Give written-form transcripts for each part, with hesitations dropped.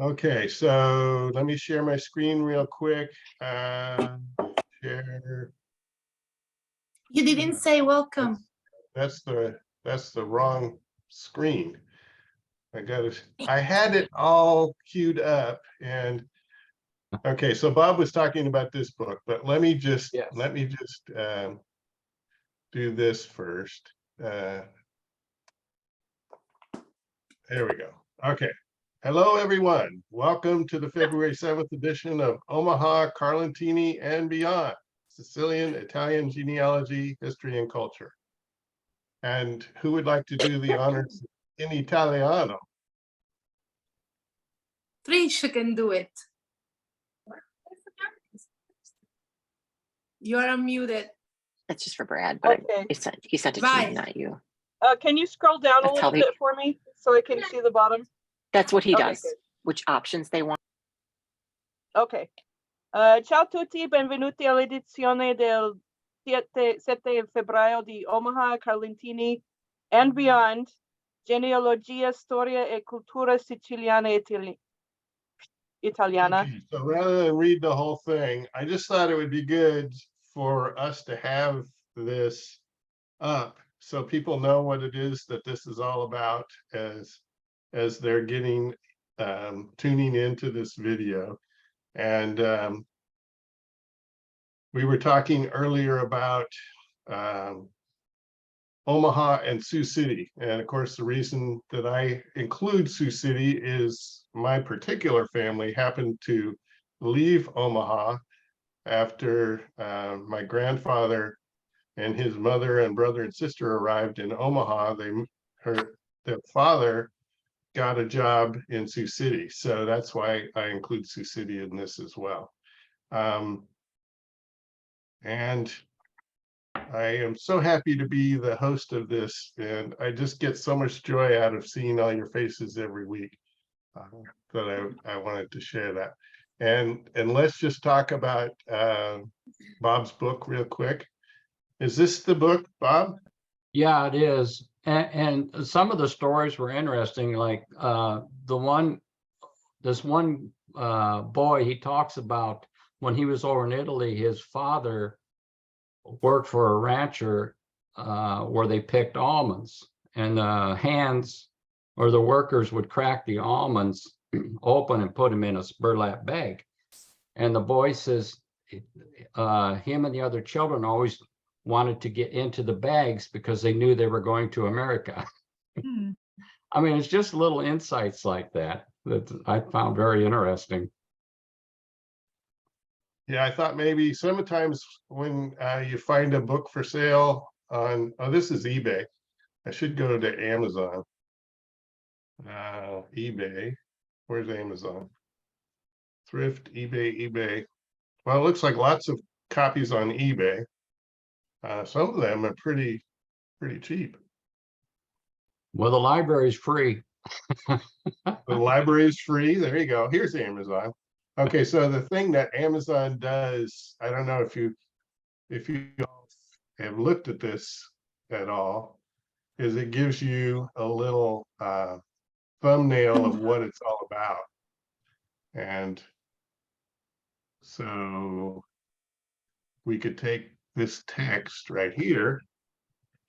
Okay, so let me share my screen real quick. Share. You didn't say welcome. That's the wrong screen. I had it all queued up, and okay, so Bob was talking about this book, but let me just do this first. There we go. Okay. Hello, everyone. Welcome to the February 7th edition of Omaha, Carlentini, and Beyond, Sicilian, Italian genealogy, history, and culture. And who would like to do the honors in Italiano? Trish can do it. You are unmuted. That's just for Brad, but Okay. he sent it to me, not you. Can you scroll down a little bit for me so I can see the bottom? That's what he does. Good. Which options they want. Ok. Ciao a tutti, benvenuti all'edizione del 7 febbraio di Omaha, Carlentini, and Beyond, Genealogia, Storia e Cultura Siciliana Italiana. Okay, so rather than read the whole thing, I just thought it would be good for us to have this up so people know what it is that this is all about as they're getting tuning into this video. And we were talking earlier about Omaha and Sioux City. And of course, the reason that I include Sioux City is my particular family happened to leave Omaha after my grandfather and his mother and brother and sister arrived in Omaha. Their father got a job in Sioux City. So that's why I include Sioux City in this as well. And I am so happy to be the host of this, and I just get so much joy out of seeing all your faces every week that I wanted to share that. And let's just talk about Bob's book real quick. Is this the book, Bob? Yeah, it is. And some of the stories were interesting, like this one boy, he talks about when he was over in Italy, his father worked for a rancher where they picked almonds, and the hands or the workers would crack the almonds open and put them in a burlap bag. And the boy says him and the other children always wanted to get into the bags because they knew they were going to America. I mean, it's just little insights like that I found very interesting. Yeah, I thought maybe sometimes when you find a book for sale on, oh, this is eBay. I should go to Amazon. eBay, where's Amazon? Thrift, eBay. Well, it looks like lots of copies on eBay. Some of them are pretty cheap. Well, the library is free. The library is free. There you go. Here's Amazon. Okay, so the thing that Amazon does, I don't know if you have looked at this at all, is it gives you a little thumbnail of what it's all about. And so we could take this text right here,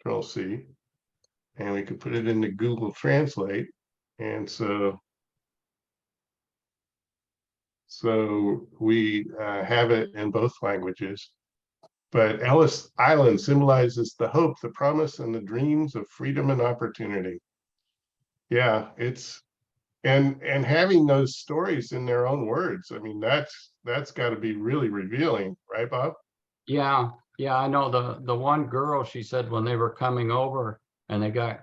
Control C, and we could put it into Google Translate. And so we have it in both languages. But Ellis Island symbolizes the hope, the promise, and the dreams of freedom and opportunity. Yeah, and having those stories in their own words. I mean, that's got to be really revealing, right, Bob? Yeah, I know the one girl, she said when they were coming over and they got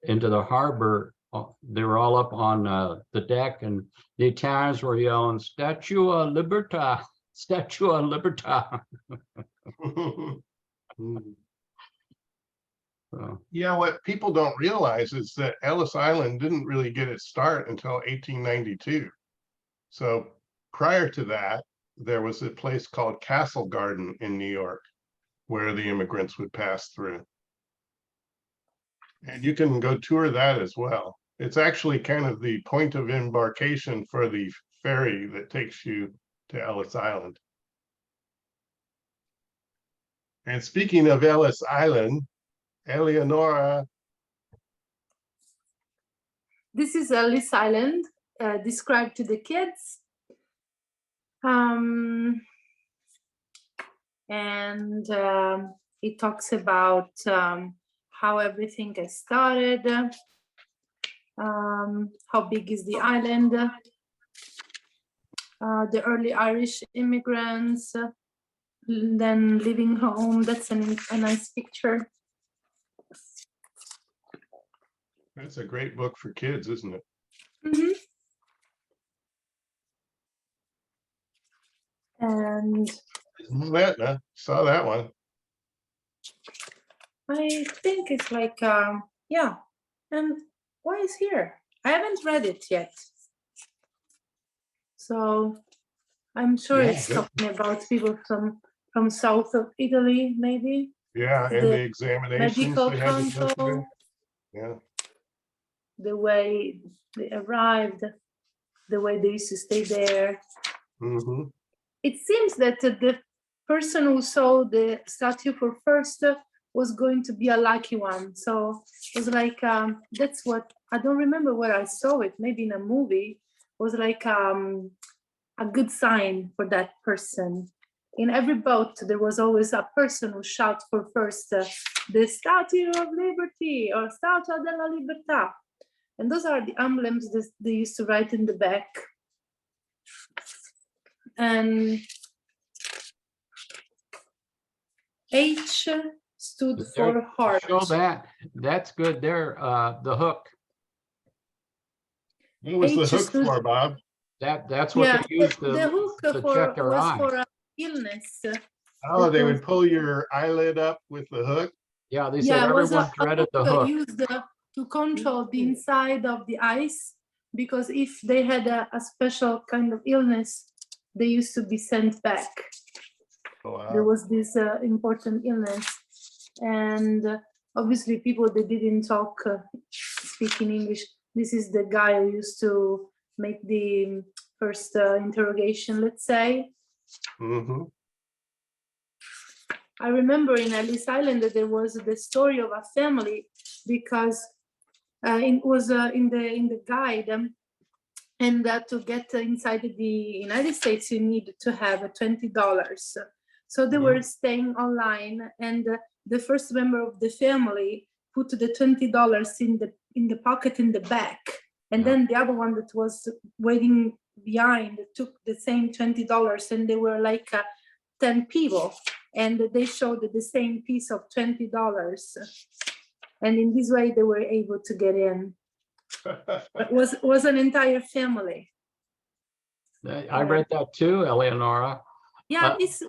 into the harbor, they were all up on the deck, and the Italians were yelling, "Statua Libertà, Statua Libertà." Yeah, what people don't realize is that Ellis Island didn't really get its start until 1892. So prior to that, there was a place called Castle Garden in New York where the immigrants would pass through. And you can go tour that as well. It's actually kind of the point of embarkation for the ferry that takes you to Ellis Island. And speaking of Ellis Island, Eleonora, This is Ellis Island, described to the kids. It talks about how everything has started, how big is the island, the early Irish immigrants, then leaving home. That's a nice picture. that's a great book for kids, isn't it? Mhm. And Saw that one. I think it's like, yeah. And why is here? I haven't read it yet. So I'm sure Yeah, it's good. talking about people from south of Italy, maybe. Yeah, and the examinations Medical they had to go council, through. Yeah. the way they arrived, the way they used to stay there. Mm-hmm. It seems that the person who saw the statue for first was going to be a lucky one. So it was like, that's what, I don't remember where I saw it, maybe in a movie. It was like a good sign for that person. In every boat, there was always a person who shouted for first, the Statue of Liberty or Statua della Libertà. And those are the emblems that they used to write in the back. And H stood for heart. Show that. That's good there. The hook. What was the H hook stood- for, Bob? That's what Yeah, they used the hook to check their was eye. for illness. Oh, they would pull your eyelid up with the hook. Yeah, they said Yeah, it was everyone dreaded the hook. used to control the inside of the eyes, because if they had a special kind of illness, they used to be sent back. Oh, wow. There was this important illness, and obviously people that didn't speak in English. This is the guy who used to make the first interrogation, let's say. Mm-hmm. I remember in Ellis Island that there was the story of a family, because it was in the guide, and to get inside the United States, you need to have $20. So they were staying online, and the first member of the family put the $20 in the pocket in the back, and then the other one that was waiting behind took the same $20, and they were like 10 people, and they showed the same piece of $20, and in this way they were able to get in. It was an entire family. I read that too, Eleonora. Yeah, it's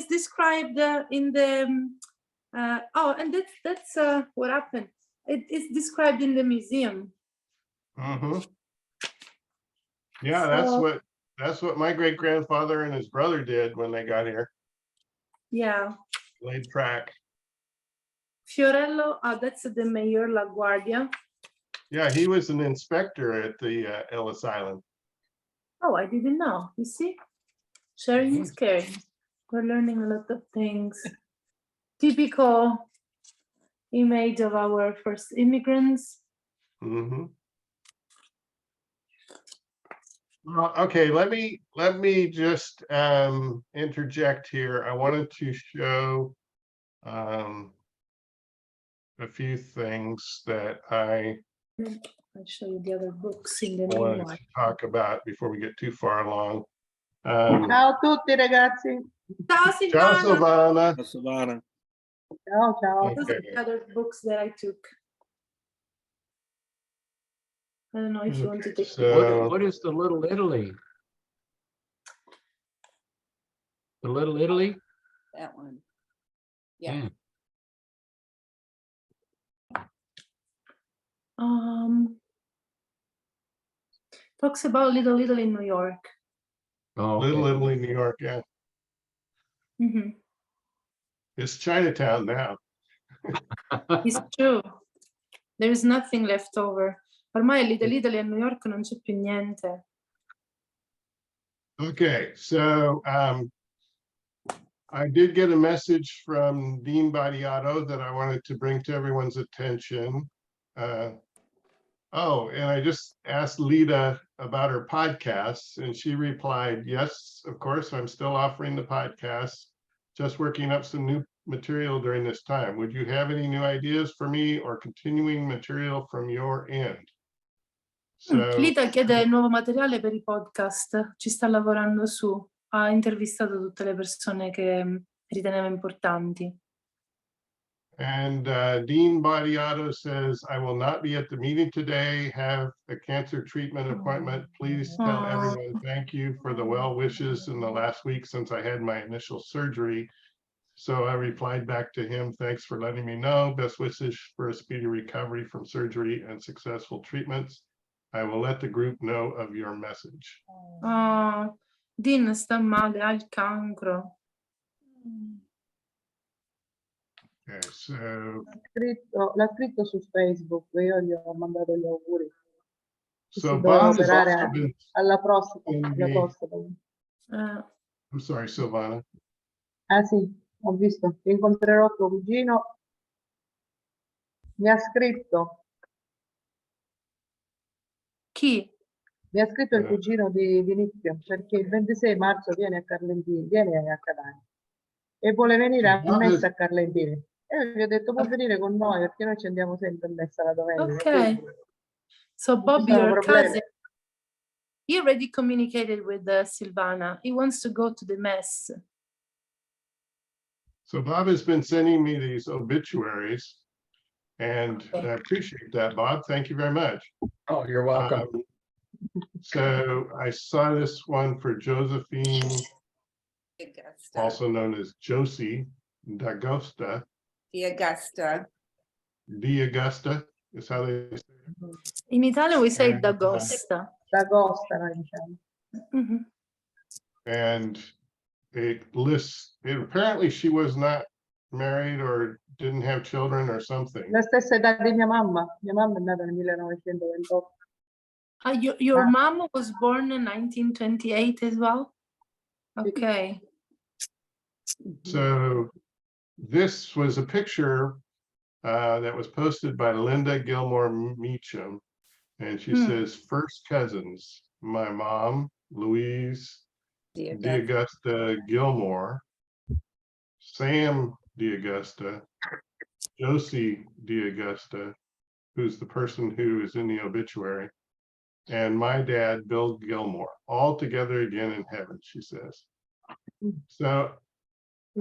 described in the and that's what happened. It's described in the museum. Mm-hmm. Yeah, that's what my great grandfather and his brother did when they got here. Yeah. Laid track. Fiorello, that's the Mayor LaGuardia. Yeah, he was an inspector at the Ellis Island. Oh, I didn't know. You see, sharing is caring. We're learning a lot of things. Typical image of our first immigrants. Mm-hmm. Well, okay, let me just interject here. I wanted to show a few things that I'll show you the other books in the wanted meanwhile. to talk about before we get too far along. Ciao a tutti ragazzi. Ciao, Ciao, Silvana. Silvana. Savannah. Ciao, ciao. Those are the other books that I took. I don't know if you want to take So, What is the Little Italy? The Little Italy? That one. Yeah. Talks about Little Italy in New York. Oh, Little okay. Italy, New York, yeah. Mhm. It's Chinatown now. It's true. There is nothing left over. Ormai l'Italy a New York non c'è più niente. Okay, so I did get a message from Dean Badiato that I wanted to bring to everyone's attention. Oh, and I just asked Lita about her podcasts, and she replied, yes, of course, I'm still offering the podcast, just working up some new material during this time. Would you have any new ideas for me or continuing material from your end? So, Lita chiede nuovo materiale per i podcast, ci sta lavorando su, ha intervistato tutte le persone che riteneva importanti. and Dean Badiato says, I will not be at the meeting today, have a cancer treatment appointment. Please tell everyone thank you for the well wishes in the last week since I had my initial surgery. So I replied back to him, thanks for letting me know. Best wishes for a speedy recovery from surgery and successful treatments. I will let the group know of your message. Dean sta male, ha il cancro. Okay, so L'ha scritto su Facebook, io gli ho mandato gli auguri. so Si doveva Bob has operare also been alla prostata. in alla the- prostata. I'm sorry, Silvana. Ah sì, ho visto. Incontrerò tuo cugino. Mi ha scritto. Chi? Mi ha scritto il cugino di Nicchio, perché il 26 marzo viene a Carlentini, viene a Catania e vuole venire a messa a Carlentini. E gli ho detto può venire con noi perché noi ci andiamo sempre a messa la domenica. Ok. So Bob, ci sono your problemi. cousin, he already communicated with Silvana. He wants to go to the mess. So Bob has been sending me these obituaries, and I appreciate that, Bob. Thank you very much. Oh, you're welcome. So I saw this one for Josephine, also known as Josie D'Agosta. D'Augusta. D'Augusta is how they say it. In Italia we say And, d'Agosta. D'Agosta, noi diciamo. Mhm. And it lists, apparently she was not married or didn't have children or something. La stessa età di mia mamma è nata nel 1928. Your mom was born in 1928 as well? Okay. So this was a picture that was posted by Linda Gilmore Meacham. And she says, first cousins, my mom, Louise D'Augusta Gilmore, Sam D'Augusta, Josie D'Augusta, who's the person who is in the obituary, and my dad, Bill Gilmore, all together again in heaven, she says. So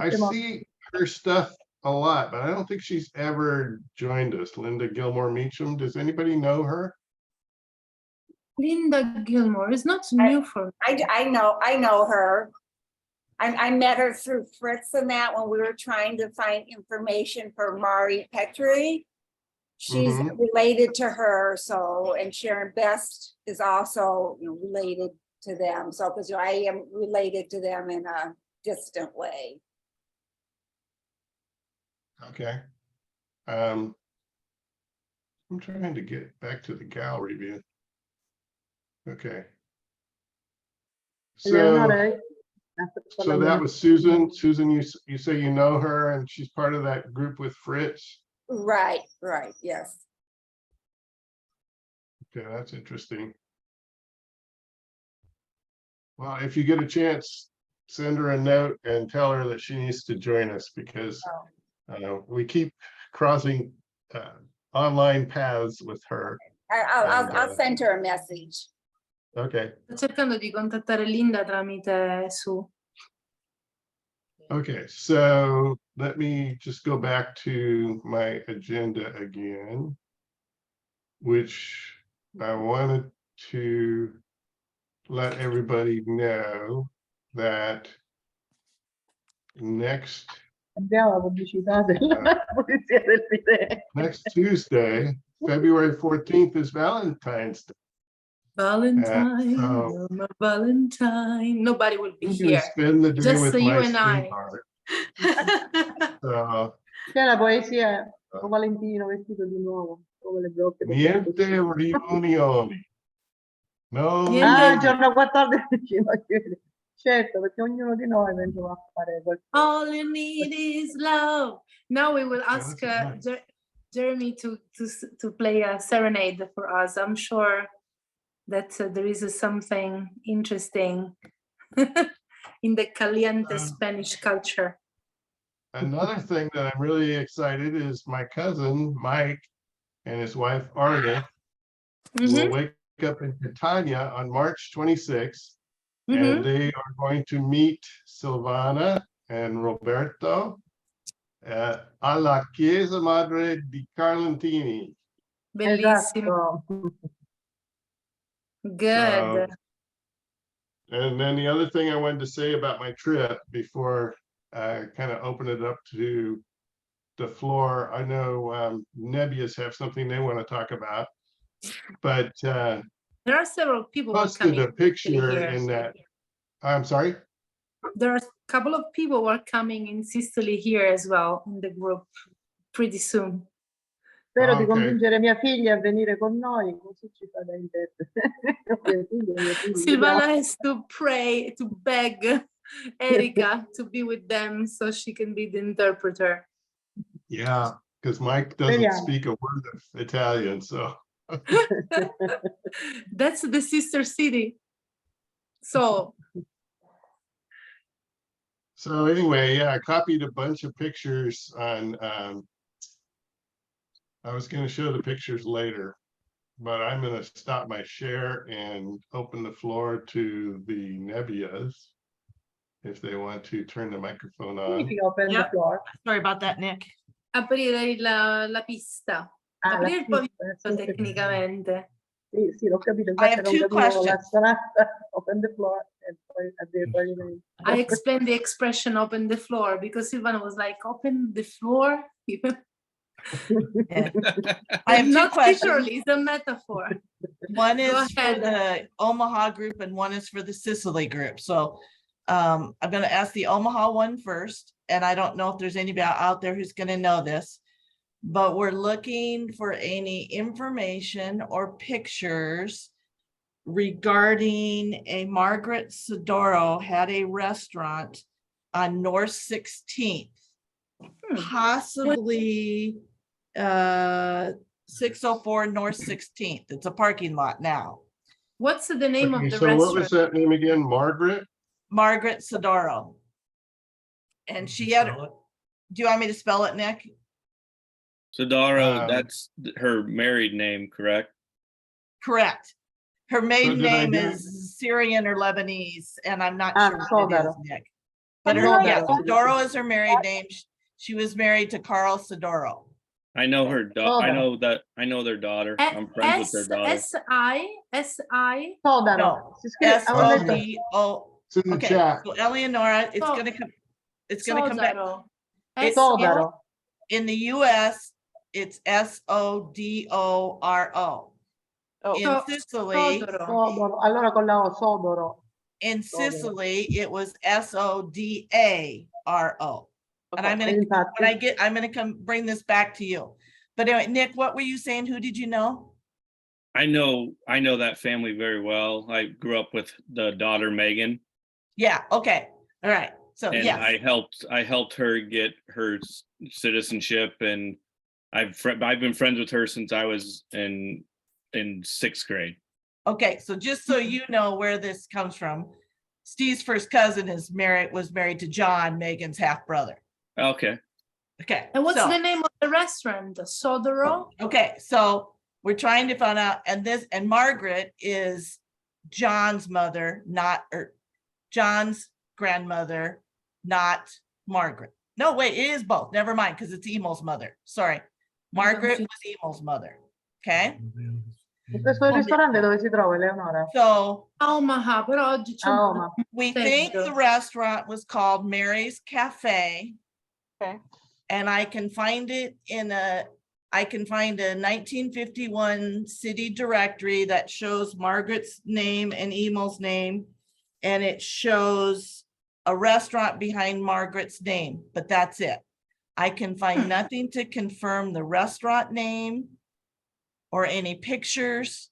I see her stuff a lot, but I don't think she's ever joined us. Linda Gilmore Meacham, does anybody know her? Linda Gilmore is not new for me. I know her. I met her through Fritz and that when we were trying to find information for Mari Petrie. She's related to her, so, and Sharon Best is also, you know, related to them. So, because I am related to them in a distant way. Okay. I'm trying to get back to the gallery view. Okay. So that was Susan. Susan, you say you know her and she's part of that group with Fritz? Right, yes. Okay, that's interesting. Well, if you get a chance, send her a note and tell her that she needs to join us because we keep crossing online paths with her. I'll send her a message. Okay. Sto cercando di contattare Linda tramite Su. Okay, so let me just go back to my agenda again, which I wanted to let everybody know that next Tuesday, February 14th is Valentine's Day. Valentine, you're my Valentine. Nobody will be I'm here. gonna spend the day Just with you my and I. sweetheart. So, C'è la poesia, o Valentino vestito di nuovo. come le brocche. Niente riunioni. No. Niente. Ah, giorno 14, voglio dire. Certo, perché ognuno di noi vengono a fare qualcosa. All you need is love. Now we will ask that's nice. Jeremy to play a serenade for us. I'm sure that there is something interesting in the caliente Spanish culture. Another thing that I'm really excited is my cousin Mike and his wife Arda will wake up in Catania on March 26th, and they are going to meet Silvana and Roberto alla Chiesa Madre di Carlentini. Bellissimo. Esatto. Good. And then the other thing I wanted to say about my trip before I kind of open it up to the floor, I know Nebias have something they want to talk about, but There are several people who are posted coming a picture here. in that. I'm sorry. There are a couple of people who are coming in Sicily here as well in the group pretty soon. Spero di Ok. convincere mia figlia a venire con noi, così ci fa da interprete. Mia figlia, Silvana has to pray, to beg Erika to be with them so she can be the interpreter. Yeah, because Mike doesn't Speriamo. speak a word of Italian, so. That's the sister city. So Anyway, yeah, I copied a bunch of pictures on, I was gonna show the pictures later, but I'm gonna stop my share and open the floor to the Nebias if they want to turn the microphone on. Significa open the Yep. floor. Sorry about that, Nick. aprire la pista. Ah, la Aprire il pista, pavimento sì, sì. tecnicamente. Sì, sì, l'ho capito, I have infatti non two capivo la questions. sonata, open the floor, e poi aprire pavimento. I explained the expression open the floor because Silvana was like, open the floor. Yeah. I have two Not questions. literally, it's a metaphor. One is for ahead. the Omaha group and one is for the Sicily group. So I'm going to ask the Omaha one first. And I don't know if there's anybody out there who's going to know this, but we're looking for any information or pictures regarding a Margaret Sidoro had a restaurant on North 16th, possibly 604 North 16th. It's a parking lot now. What's the name Okay, of the so what was restaurant? that name again? Margaret? Margaret Sidoro. And she had, do you want me to spell it, Nick? Sidoro, that's her married name, correct? Correct. Her maiden did I name do- is Syrian or Lebanese, and I'm not Ah, sure what it is, Sodaro. Nick. But her, yeah, Sidoro is her married name. She was married to Carl Sidoro. I know her daughter. Sodaro. I know their daughter. I'm friends with their daughter. S-I. Sodaro. No, Si scrive, avevo letto S-O-D-O. It's in the Okay, chat. so Eleonora, it's So- gonna come, it's gonna come back. Sodaro. It's Sodaro. in the US, it's S-O-D-O-R-O. In So- Sicily, Sodaro. Sodoro. Allora con la O, Sodoro. in Sicily, it was S-O-D-A-R-O. And I'm gonna, Infatti, I'm gonna come bring this back to you. But anyway, Nick, what were you saying? Who did you know? I know that family very well. I grew up with the daughter Megan, Yeah, okay, all right. So and yes, I helped her get her citizenship, and I've been friends with her since I was in 6th grade. okay, so just so you know where this comes from, Steve's first cousin was married to John, Megan's half brother. Okay. Okay. And what's so- the name of the restaurant? Sodaro? Okay, so we're trying to find out, and Margaret is John's mother, John's grandmother, not Margaret. No, wait, it is both. Never mind, because it's Emo's mother. Sorry. Margaret was Emo's mother. Okay, e questo ristorante dove si trova, Eleonora? so Omaha, però oggi c'è A un Oma. we Thank think you. the restaurant was called Mary's Cafe. Okay. And I can find it I can find a 1951 city directory that shows Margaret's name and Emo's name. And it shows a restaurant behind Margaret's name, but that's it. I can find nothing to confirm the restaurant name or any pictures.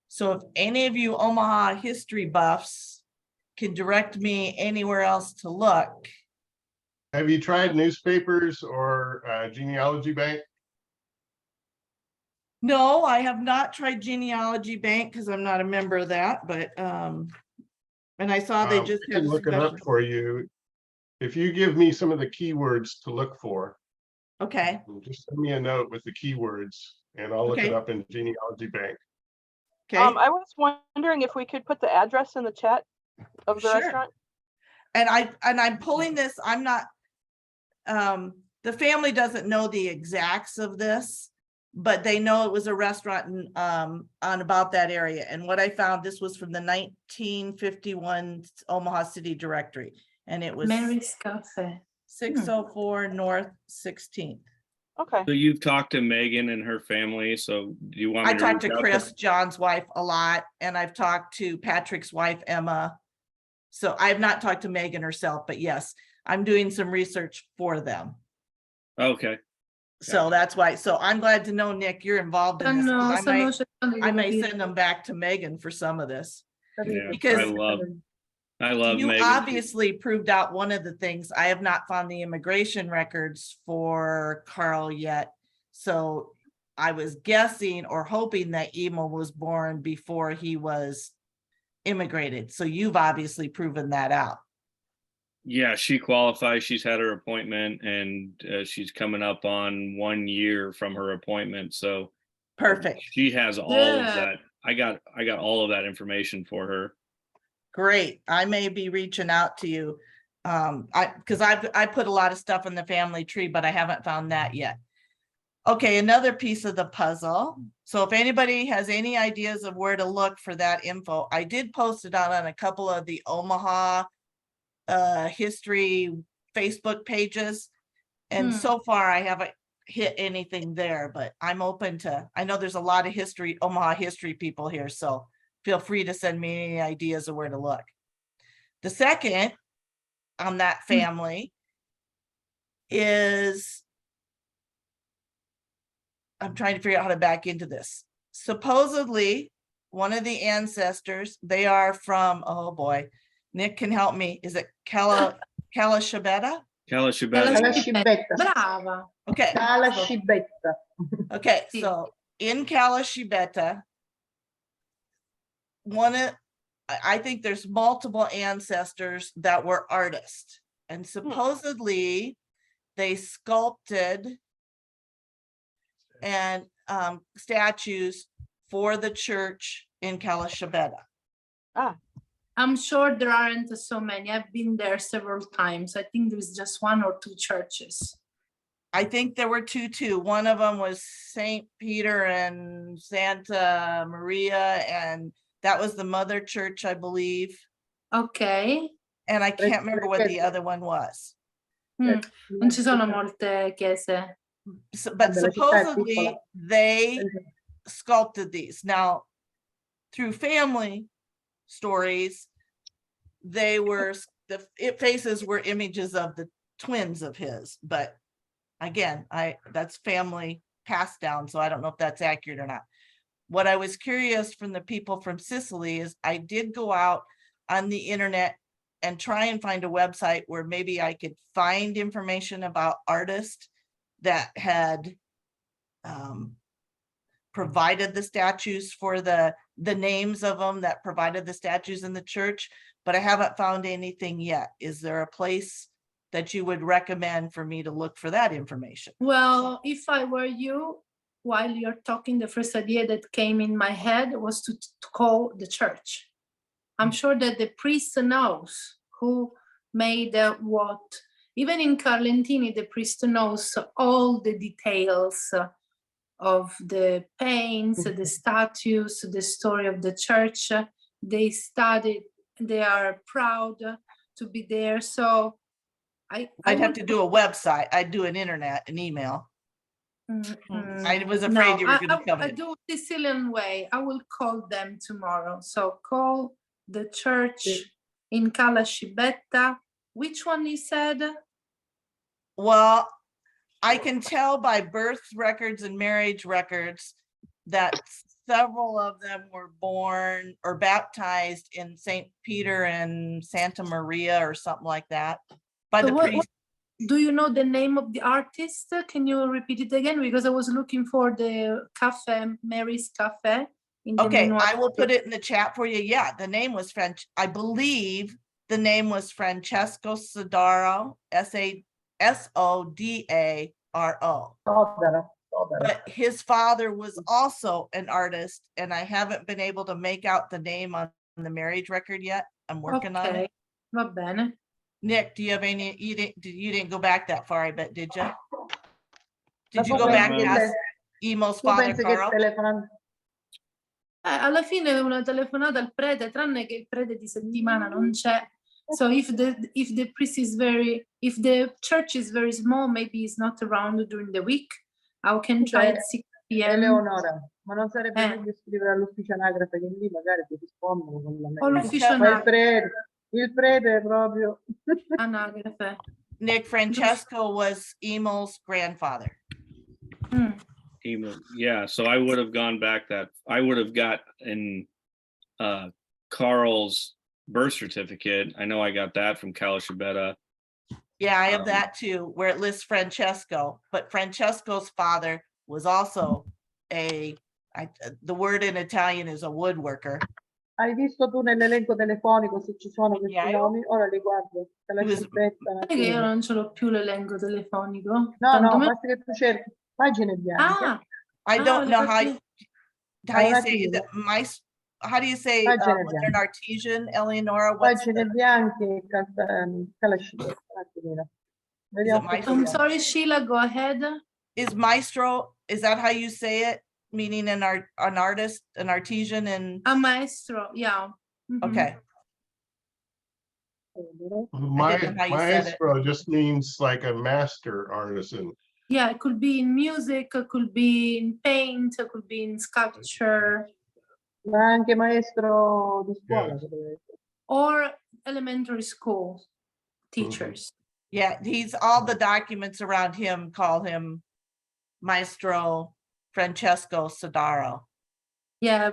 So if any of you Omaha history buffs can direct me anywhere else to look. Have you tried newspapers or genealogy bank? No, I have not tried Genealogy Bank because I'm not a member of that, but and I saw they just I had can a look it up special. for you. If you give me some of the keywords to look for, Okay, just send me a note with the keywords and I'll look it Okay. up in genealogy bank. okay. I was wondering if we could put the address in the chat of the Sure. restaurant. And I'm pulling this, I'm not, the family doesn't know the exacts of this, but they know it was a restaurant in, on about that area. And what I found, this was from the 1951 Omaha City Directory. And it was Mary's Cafe. 604 North 16th. Okay. So you've talked to Megan and her family, so do you want me I to talked to reach out Chris, John's wife, a lot, and I've talked to Patrick's wife, Emma. So I have not talked to Megan herself, but yes, I'm doing some research for them. Okay. So that's why, so I'm glad to know, Nick, you're involved in this. 'Cause I may send them back to Megan for some of this. Yeah, Because I love you Megan. obviously proved out one of the things. I have not found the immigration records for Carl yet. So I was guessing or hoping that Emil was born before he was immigrated. So you've obviously proven that out. Yeah, she qualifies. She's had her appointment and she's coming up on 1 year from her appointment. So Perfect. she has all of that. I got all of that information for her. Great. I may be reaching out to you. Because I put a lot of stuff in the family tree, but I haven't found that yet. Okay, another piece of the puzzle. So if anybody has any ideas of where to look for that info, I did post it out on a couple of the Omaha history Facebook pages. And so far I haven't hit anything there, but I'm open to, I know there's a lot of history, Omaha history people here, so feel free to send me any ideas of where to look. The second on that family is, I'm trying to figure out how to back into this. Supposedly, one of the ancestors, they are from, oh boy, Nick can help me. Is it Calashibetta? Calashibetta. Calashibetta. Brava. Okay. Calashibetta. Okay, Sì. so in Calashibetta, I think there's multiple ancestors that were artists, and supposedly they sculpted and statues for the church in Calashibetta. I'm sure there aren't so many. I've been there several times. I think there's just 1 or 2 churches. I think there were two too. One of them was St. Peter and Santa Maria, and that was the mother church, I believe. Ok. And I can't remember what the other one was. Non ci sono molte chiese. But supposedly they sculpted these. Now, through family stories, they were, the faces were images of the twins of his, but again, that's family passed down, so I don't know if that's accurate or not. What I was curious from the people from Sicily is I did go out on the internet and try and find a website where maybe I could find information about artists that had provided the statues for the names of them that provided the statues in the church, but I haven't found anything yet. Is there a place that you would recommend for me to look for that information? Well, if I were you, while you're talking, the first idea that came in my head was to call the church. I'm sure that the priest knows who made what. Even in Carlentini, the priest knows all the details of the paints, the statues, the story of the church. They studied, they are proud to be there. So I'd have to do a website. I'd do an internet, an email. I was afraid you were going to cover I it. do Sicilian way. I will call them tomorrow. So call the church in Calashibetta. Which one you said? Well, I can tell by birth records and marriage records that several of them were born or baptized in St. Peter and Santa Maria or something like that by So the priest. do you know the name of the artist? Can you repeat it again? Because I was looking for the cafe, Mary's Cafe. In the Okay, menu. I will put it in the chat for you. Yeah, the name was French. I believe the name was Francesco Sodaro, Sodaro. Sodaro. But his father was also an artist, and I haven't been able to make out the name on the marriage record yet. I'm working on it. Va bene. Nick, do you have any, you didn't go back that far, I bet, did you? Did you Ma go tu back pensi past che- Emo's tu father, pensi che Carl? telefonando? Alla fine una telefonata al prete, tranne che il prete di settimana non c'è. So if the priest is if the church is very small, maybe he's not around during the week. I can try at 6 p.m. Eleonora, ma non sarebbe meglio scrivere all'ufficio anagrafe che lì magari ti rispondono con la O mail. l'ufficio Ma anagrafe. il prete è proprio... Anagrafe. Nick, Francesco was Emo's grandfather. Yeah, so I would have gone back I would have got in Carl's birth certificate. I know I got that from Calashibetta. Yeah, I have that too, where it lists Francesco, but Francesco's father was also the word in Italian is a woodworker. Hai visto tu nell'elenco telefonico se ci sono questi nomi? Ora li guardo. Te la scippetta. Sai che io non ce l'ho più l'elenco telefonico. No, no, basta che tu cerchi pagine bianche. I don't know how you say attimo. that. How do you say Pagine when you're an artesian, Eleonora? Pagine bianche, calascippetta. Un attimino. Vediamo Maestro? I'm sorry, Sheila, go ahead. Is maestro, is that how you say it? Meaning an artist, an artesian, and A maestro, yeah. okay. Maestro just means like a master artisan. Yeah, it could be in music, it could be in paint, it could be in sculpture. Ma anche maestro di scuola. Or elementary school teachers. Yeah, he's all the documents around him call him Maestro Francesco Sodaro. Yeah,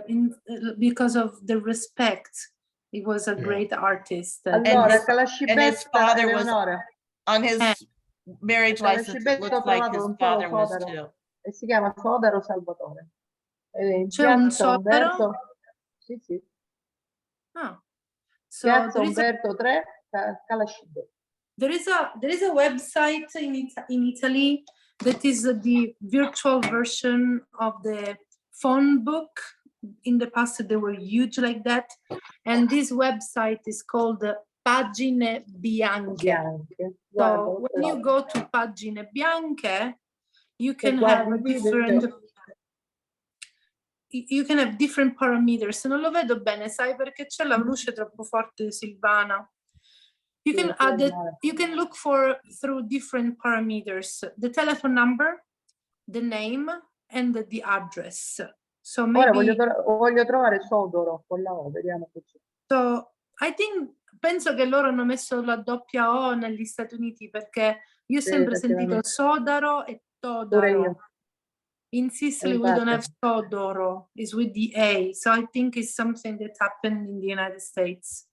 because of the respect. He was a great artist. Allora, and his father was Eleonora. on his marriage license. It looks like his father was too. E si chiama Sodaro Salvatore. C'è un Sodaro? Sì, sì. So Piazza Umberto 3, Calascibbetta. There is a website in Italy that is the virtual version of the phone book. In the past, they were huge like that. And this website is called Pagine Bianche. So when you go to Pagine Bianche, you can have different parameters. Non lo vedo bene, sai, perché c'è la luce troppo forte, Silvana. You can add it, you can look through different parameters, the telephone number, the name, and the address. So maybe. Ora voglio trovare Sodoro con la O, vediamo che c'è. So penso che loro hanno messo la doppia O negli Stati Uniti perché io ho sempre sentito Sodaro e Todaro. In Sicily we don't have Sodoro, it's with the A. So I think it's something that happened in the United States.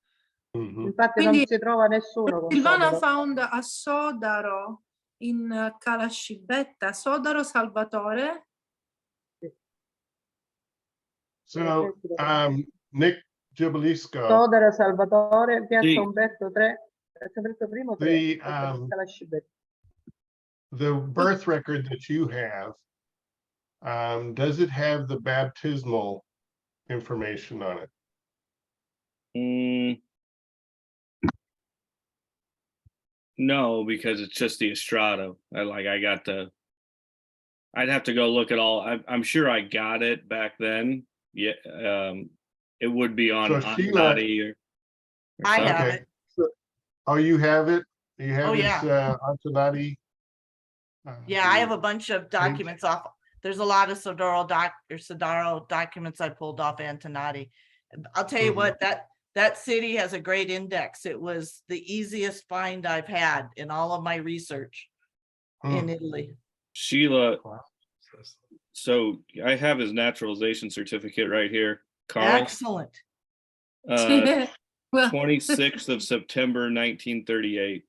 Infatti non si trova nessuno con Silvana Sodaro. found a Sodaro in Calascibbetta, Sodaro Salvatore. So, Nick Gibilisco. Sodaro Salvatore, Piazza Umberto 3, Piazza Umberto primo 3, Calascibbetta. The birth record that you have, does it have the baptismal information on it? No, because it's just the Estrada. I'd have to go look at all. I'm sure I got it back then. Yeah, it would be on Antonati I have it. Oh, you have it? You have his Antonati? Yeah, I have a bunch of documents off. There's a lot of Sodaro documents I pulled off Antonati. I'll tell you what, that city has a great index. It was the easiest find I've had in all of my research in Italy. Sheila So I have his naturalization certificate right here. Carl, Excellent. Well, 26th of September, 1938.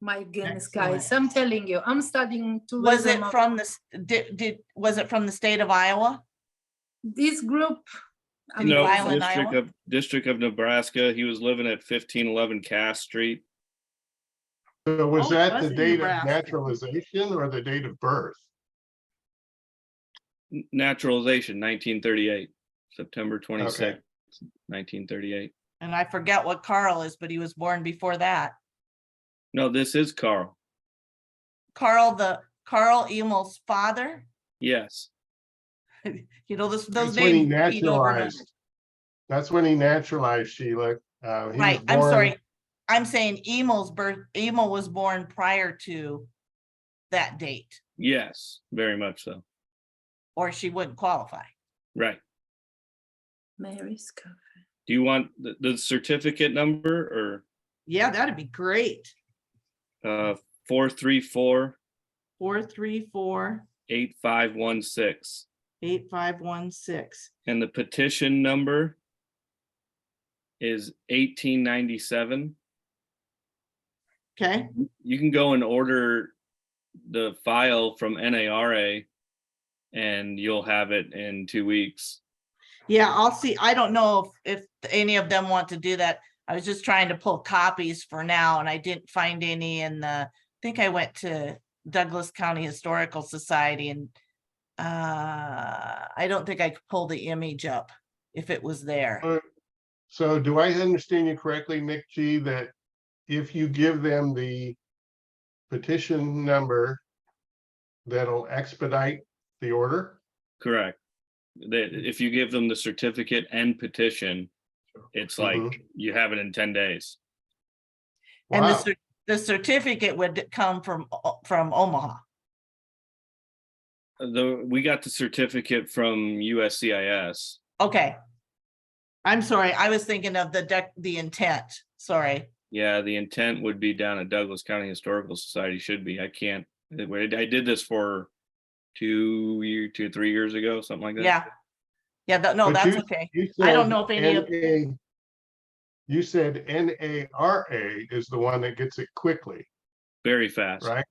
my goodness, Excellent. guys, I'm telling you, I'm studying Was tourism. it from the, was it from the state of Iowa? This group? Did he No, file in Iowa? District of Nebraska. He was living at 1511 Cass Street. So was Oh, that was the in date of Nebraska. naturalization or the date of birth? Naturalization, 1938, September 26th, Okay. 1938. And I forget what Carl is, but he was born before that. No, this is Carl. Carl Emel's father. Yes. You know, those That's when he names. repeat over and over. naturalized. That's when he naturalized, Sheila. He Right, was I'm born- sorry. I'm saying Emil was born prior to that date, Yes, very much so. or she wouldn't qualify. Right. Mary's Cafe. Do you want the certificate number Yeah, that'd be great. or 434 434 8516? 8516. And the petition number is 1897. Okay, You can go and order the file from NARA and you'll have it in 2 weeks. yeah, I'll see. I don't know if any of them want to do that. I was just trying to pull copies for now and I didn't find any in I think I went to Douglas County Historical Society and I don't think I could pull the image up if it was there. So do I understand you correctly, Nick G, that if you give them the petition number, that'll expedite the order? Correct. That if you give them the certificate and petition, it's like you have it in 10 days. And Wow. the certificate would come from Omaha. We got the certificate from USCIS. Okay. I'm sorry, I was thinking of the intent, sorry. Yeah, the intent would be down at Douglas County Historical Society, should be. I did this for 3 years ago, something like that. Yeah. Yeah, no, But that's you- okay. you I don't said know if any of, You said NARA is the one that gets it quickly, Very fast. right?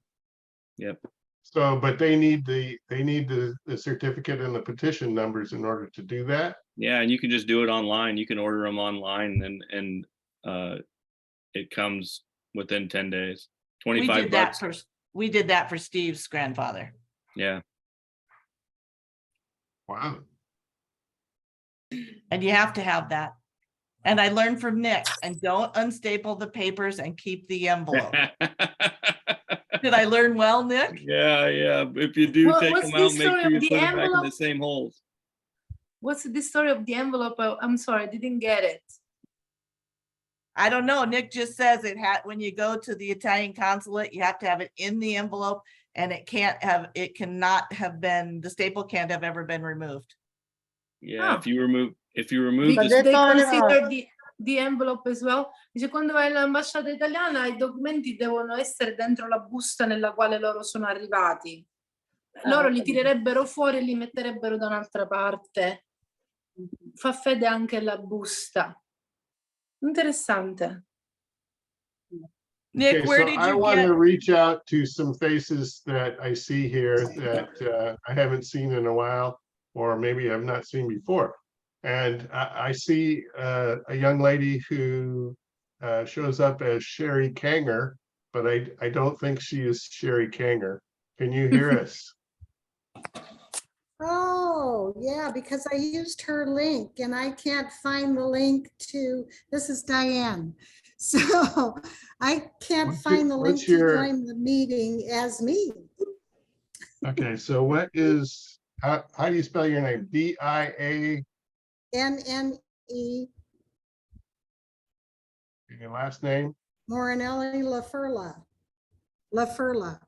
Yep. So, but they need the certificate and the petition numbers in order to do that? Yeah, and you can just do it online. You can order them online and it comes within 10 days. we 25 did that bucks. for, we did that for Steve's grandfather. Yeah. Wow. And you have to have that. And I learned from Nick, and don't unstaple the papers and keep the envelope. Did I learn well, Nick? Yeah. If you do take What's them the out, make story sure of you the put it back in the envelope? same holes. What's the story of the envelope? I'm sorry, I didn't get it. I don't know. Nick just says it had, when you go to the Italian consulate, you have to have it in the envelope and it cannot have been, the staple can't have ever been removed. Yeah, Ah. if you remove Because the they consider the envelope as well. Dice, quando vai all'ambasciata italiana i documenti devono essere dentro la busta nella quale loro sono arrivati. Loro li tirerebbero fuori e li metterebbero da un'altra parte. Fa fede anche la busta. Interessante. Nick, Okay, where so did I you want get? to reach out to some faces that I see here that I haven't seen in a while, or maybe I've not seen before. And I see a young lady who shows up as Sherry Kanger, but I don't think she is Sherry Kanger. Can you hear us? Oh, yeah, because I used her link and I can't find the link to, this is Diane. So I can't find the link to join the meeting as me. Okay, so what is, how do you spell your name? D-I-A, NNE your last name? Morinelli LaFerla. LaFerla.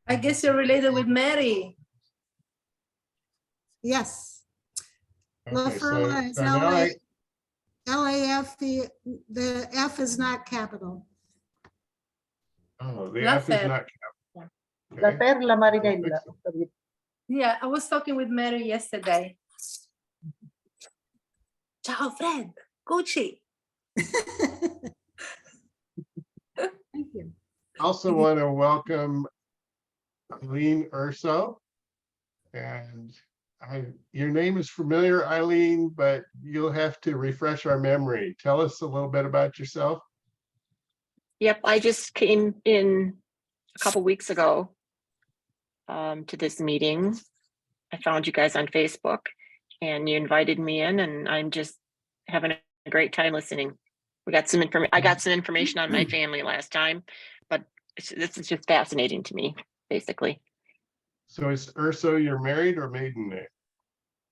I guess you're related with Mary. Yes. Okay, LaFerla is so now L-A-F-E, the F is not capital. Oh, the F is not capital. La Okay. Perla Marinella. ho capito. Yeah, I was talking with Mary yesterday. Ciao, Fred. Gucci. Thank you. Also want to welcome Eileen Urso. And your name is familiar, Eileen, but you'll have to refresh our memory. Tell us a little bit about yourself. Yep, I just came in a couple weeks ago to this meeting. I found you guys on Facebook and you invited me in, and I'm just having a great time listening. We got some information. I got some information on my family last time, but this is just fascinating to me, basically. So is Urso your married or maiden name?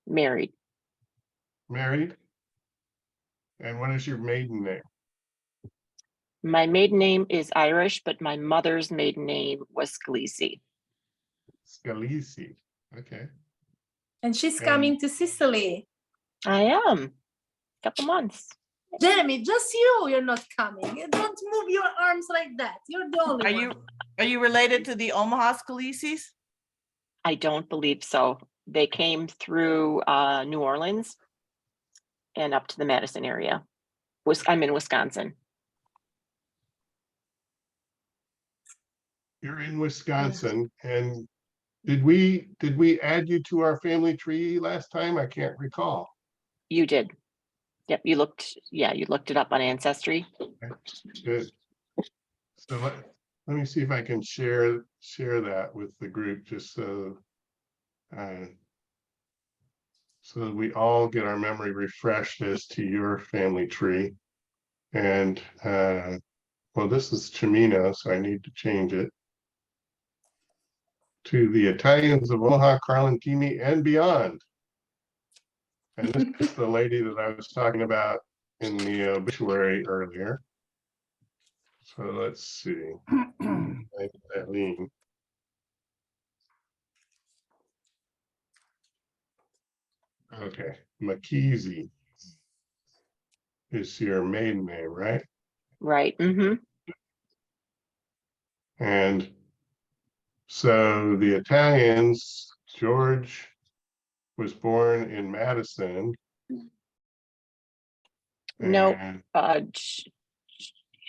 Married. Married. And what is your maiden name? My maiden name is Irish, but my mother's maiden name was Scalisi. Scalisi. Okay. And she's coming to Sicily. I am. Couple months. Jeremy, just you're not coming. Don't move your arms like that. You're the only one. Are you related to the Omaha Scalisis? I don't believe so. They came through New Orleans and up to the Madison area. I'm in Wisconsin. You're in Wisconsin, and did we add you to our family tree last time? I can't recall. You did. Yep, you looked it up on Ancestry. Okay, good. So let me see if I can share that with the group, just so that we all get our memory refreshed as to your family tree. And well, this is Chimino, so I need to change it to the Italians of Omaha, Carlentini, and beyond. And this is the lady that I was talking about in the obituary earlier. So let's see. Eileen. Okay, McKeezy is your maiden name, right? Right. Mm-hmm. And so the Italians, George was born in Madison. No, and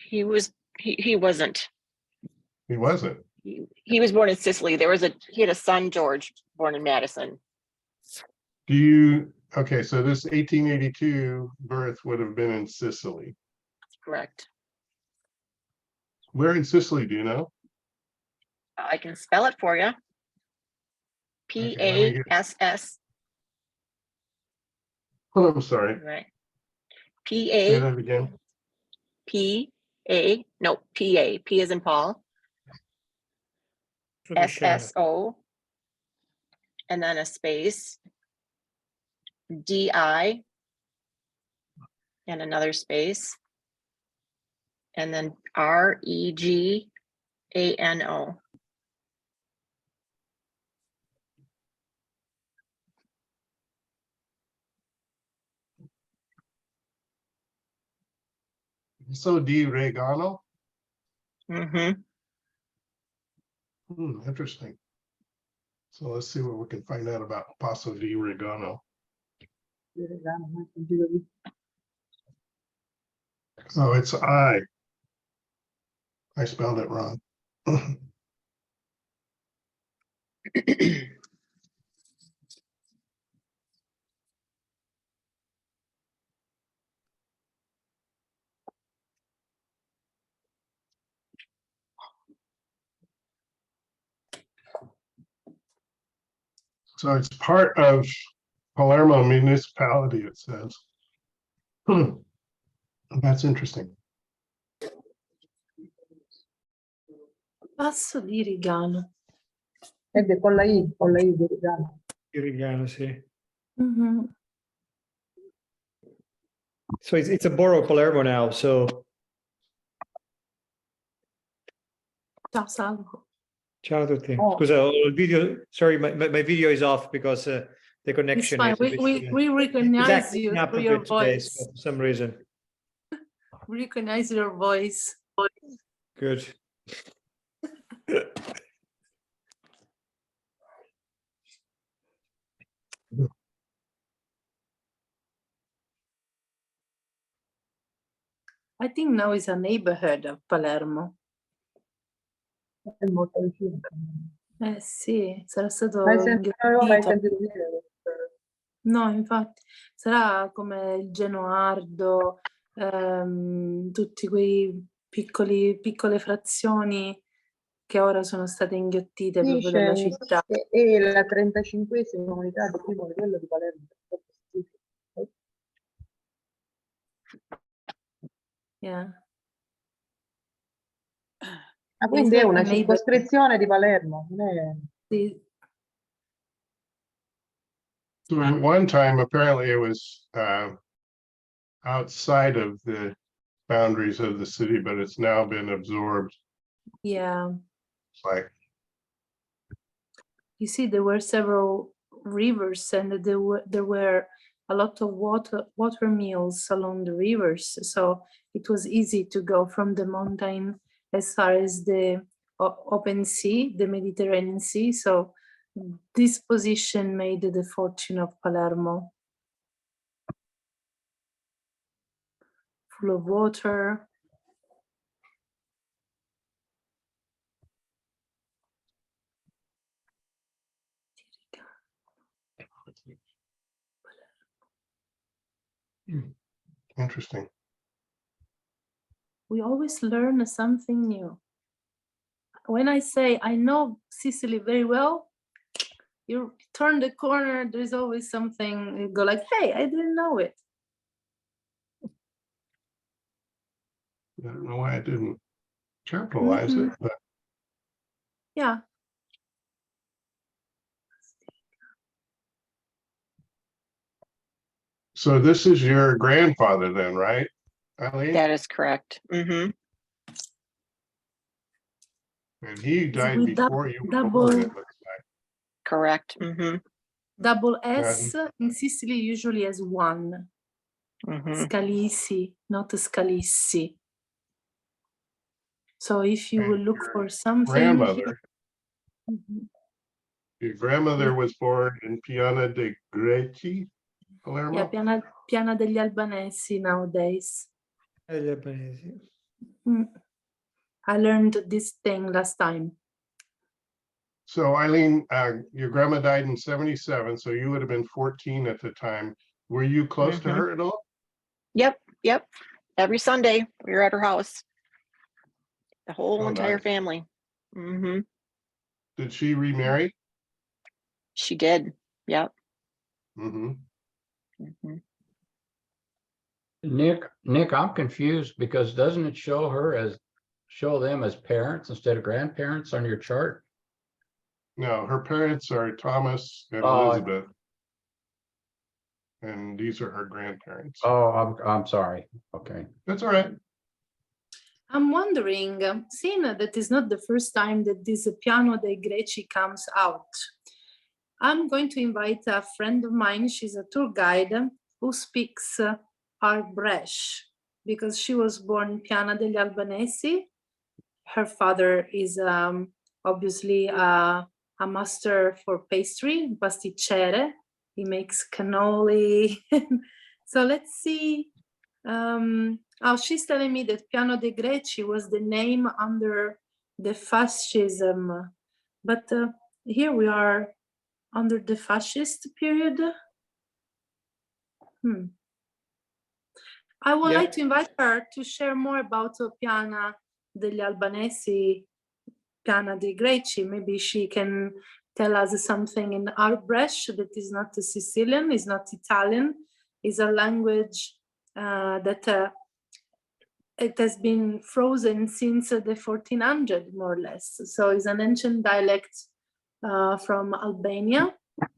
he wasn't. he wasn't. He was born in Sicily. He had a son, George, born in Madison. Okay, so this 1882 birth would have been in Sicily. Correct. Where in Sicily, do you know? I can spell it for you. P-A-S-S. Oh, I'm sorry. Right. Say that again. P-A, no, P-A, P as in Paul. S-S-O. And then a space. D-I. And another space. And then R-E-G-A-N-O. So di Regano. Mm-hmm. Interesting. So let's see what we can find out about Passo di Regano. Oh, it's I spelled it wrong. So it's part of Palermo municipality, it says. That's interesting. Passo di Rigano. Con la I di Rigano. Di Rigano, sì. Mm-hmm. So it's a borough of Palermo now, so. Ciao, Salvo. Ciao a tutti. Oh. Scusa, ho il video, sorry, my video is off because the connection It's fine. is. We recognize acting you up through a your bit today, voice. so for some reason. We recognize your voice. Good. I think now it's a neighborhood of Palermo. È molto vicino. Sì, sarà stato Ma non avevo mai inghiottito. sentito dire. No, infatti, sarà come il Genoardo, tutti quei piccole frazioni che ora sono state inghiottite proprio dalla città. E la 35esima unità di primo livello di Palermo. Yeah. Ah, quindi è una Neighbor- circoscrizione di Palermo, non è... Sì. So at one time, apparently it was outside of the boundaries of the city, but it's now been absorbed. Yeah. It's like, You see, there were several rivers and there were a lot of water mills along the rivers. So it was easy to go from the mountain as far as the open sea, the Mediterranean Sea. So this position made the fortune of Palermo. Full of water. interesting. We always learn something new. When I say I know Sicily very well, you turn the corner, there's always something, you go like, hey, I didn't know it. I don't know why I didn't capitalize it, but Yeah. so this is your grandfather then, right, Eileen? That is correct. And he died with before you were double- born, it looks like. Correct. Double S in Sicily usually has one. Scalisi, not Scalissi. So if you will look for something. Grandmother. Your grandmother was born in Piana de Greci, Palermo? Yeah, Piana degli Albanesi nowadays. I learned this thing last time. So Eileen, your grandma died in 77, so you would have been 14 at the time. Were you close to her at all? Yep. Every Sunday we were at her house. The whole entire nice. family. Did she remarry? She did. Yep. Nick, I'm confused because doesn't it show them as parents instead of grandparents on your chart? No, her parents are Thomas and Elizabeth. And these are her grandparents. Oh, I'm sorry. Okay. That's all right. I'm wondering, seeing that it's not the first time that this Piano dei Greci comes out, I'm going to invite a friend of mine, she's a tour guide, who speaks our Brescia, because she was born Piana degli Albanesi. Her father is obviously a master for pastry, pasticcere. He makes cannoli. So let's see. She's telling me that Piano dei Greci was the name under the fascism, but here we are under the fascist period. I would like to invite her to share more about Piana degli Albanesi, Piana dei Greci. Maybe she can tell us something in our Brescia that is not Sicilian, is not Italian, is a language that it has been frozen since the 1400s, more or less. So it's an ancient dialect from Albania,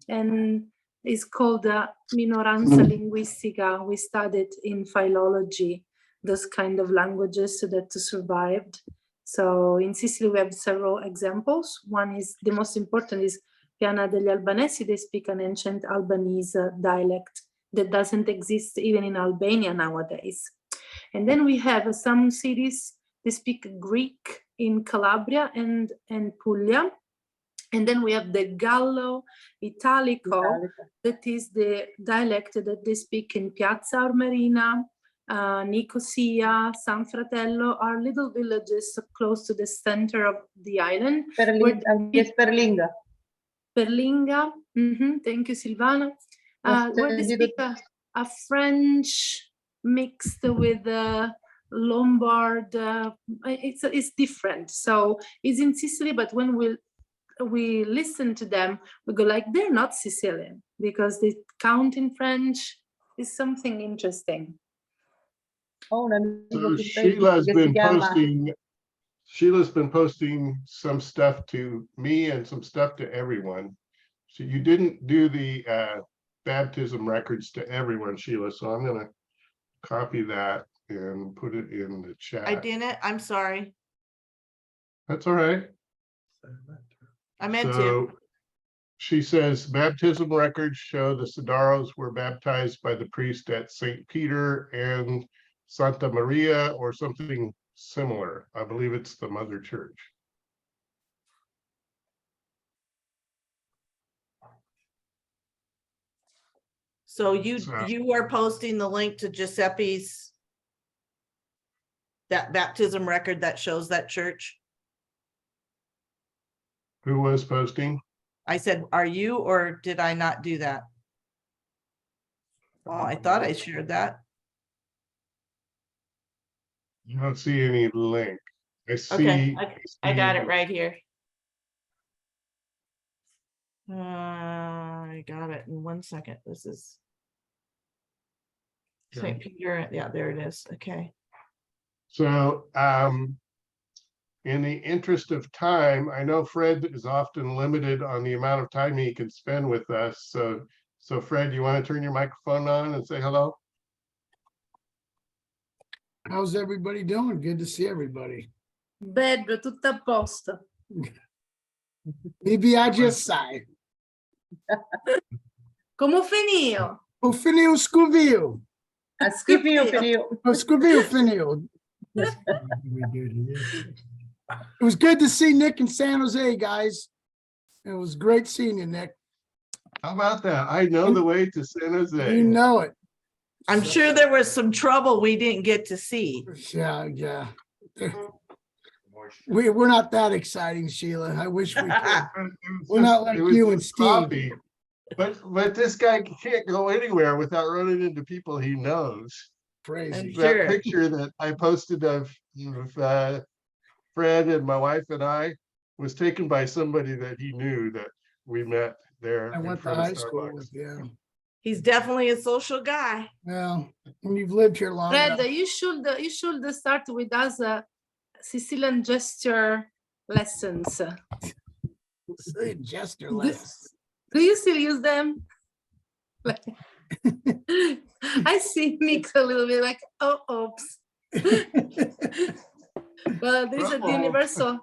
and is called minoranza linguistica. We studied in philology those kind of languages that survived. So in Sicily, we have several examples. One is, the most important is Piana degli Albanesi. They speak an ancient Albanese dialect that doesn't exist even in Albania nowadays. And then we have some cities, they speak Greek in Calabria and Puglia. And then we have the Gallo Italico, that is the dialect that they speak in Piazza Armerina, Nicosia, San Fratello are little villages close to the center of the island. Anche Sperlinga. Perlinga, thank you, Silvana. Where they speak a French mixed with Lombard. It's different. So it's in Sicily, but when we listen to them, we go like, they're not Sicilian, because they count in French is something interesting. So Sheila's been posting some stuff to me and some stuff to everyone. So you didn't do the baptism records to everyone, Sheila, so I'm gonna copy that and put it in the chat. I didn't, I'm sorry. That's all right. I meant to. She says baptism records show the Sidaros were baptized by the priest at St. Peter and Santa Maria or something similar. I believe it's the Mother Church. So you are posting the link to Giuseppe's that baptism record that shows that church? Who was posting? I said, are you, or did I not do that? Oh, I thought I shared that. I don't see any link. I see. Okay, I got it right here. I got it in 1 second. This is St. Peter. Yeah, there it is. Okay. So, in the interest of time, I know Fred is often limited on the amount of time he can spend with us. So Fred, you want to turn your microphone on and say hello? How's everybody doing? Good to see everybody. Bello, tutto a posto. Mi piace assai. Come finio? O finio scuvio. A scuvio. O scuvio finio. It was good to see Nick in San Jose, guys. It was great seeing you, Nick. How about that? I know the way to San Jose. You know it. I'm sure there was some trouble we didn't get to see. Yeah. We're not that exciting, Sheila. I wish we could. We're not like you and Steve. Coffee. But this guy can't go anywhere without running into people he knows. Crazy. That picture that I posted of Fred and my wife and I was taken by somebody that he knew that we met there. I went to high school with, yeah. He's definitely a social guy. Well, when you've lived here long Fred, enough. you should start with us Sicilian gesture lessons. Sicilian gesture lessons. Do you still use them? I see Nick a little bit like, oh, oops. Well, there's a universal.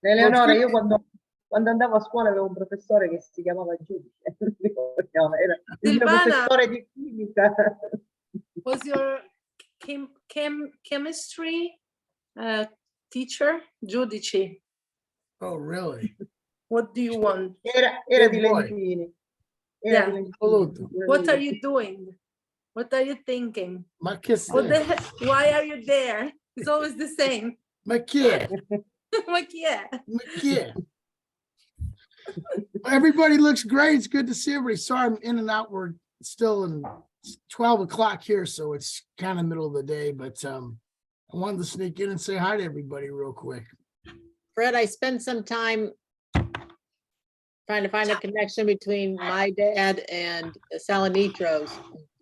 Eleonora, io quando andavo a scuola avevo un professore che si chiamava Giudice. Era il mio professore di chimica. Was your chemistry teacher Giudice? Oh, really? What do you want? Era di Lentini. Yeah. What are you doing? What are you thinking? Ma che What the heck? Why are you there? It's always the same. Ma che? Ma chi è? Ma che? Everybody looks great. It's good to see everybody. Sorry, I'm in and out. We're still in 12 o'clock here, so it's kind of middle of the day, but I wanted to sneak in and say hi to everybody real quick. Fred, I spent some time trying to find a connection between my dad and Salinitros.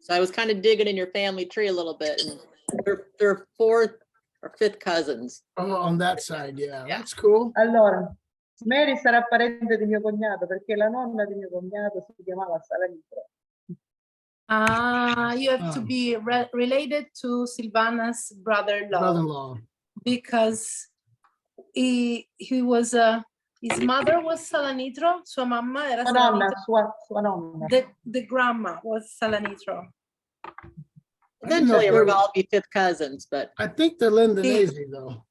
So I was kind of digging in your family tree a little bit, and they're fourth or fifth cousins. Oh, on that side, yeah. That's cool. Allora, Mary sarà parente di mio cognato perché la nonna di mio cognato si chiamava Salanitro. You have to be related to Silvana's Brother-in-law. Because he was his mother was Salanitro, sua mamma era sua nonna. The grandma was Salanitro. Eventually we'll all be fifth cousins, but I think they're Lindonesi though.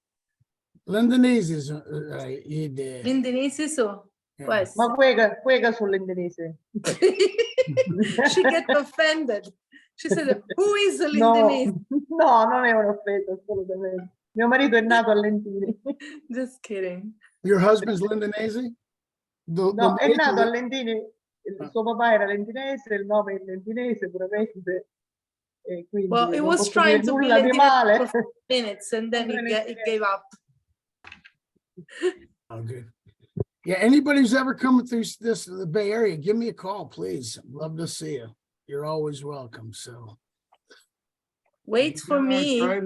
Lindonesi is Lindonesi, so yes. Ma quega sull'Indonesia. She gets offended. She said, who is No, Lindinese? no, non è un'offesa, assolutamente. Mio marito è nato a Lentini. Just kidding. Your husband's Lindinese? No, è nato a Lentini, il suo papà era lentinese, il nome è lentinese puramente. E quindi Well, it non was posso trying dire to be nulla di male. Lindinese for minutes and then it gave up. Oh, good. Yeah, anybody who's ever coming through the Bay Area, give me a call, please. I'd love to see you. You're always welcome. So Wait for me. I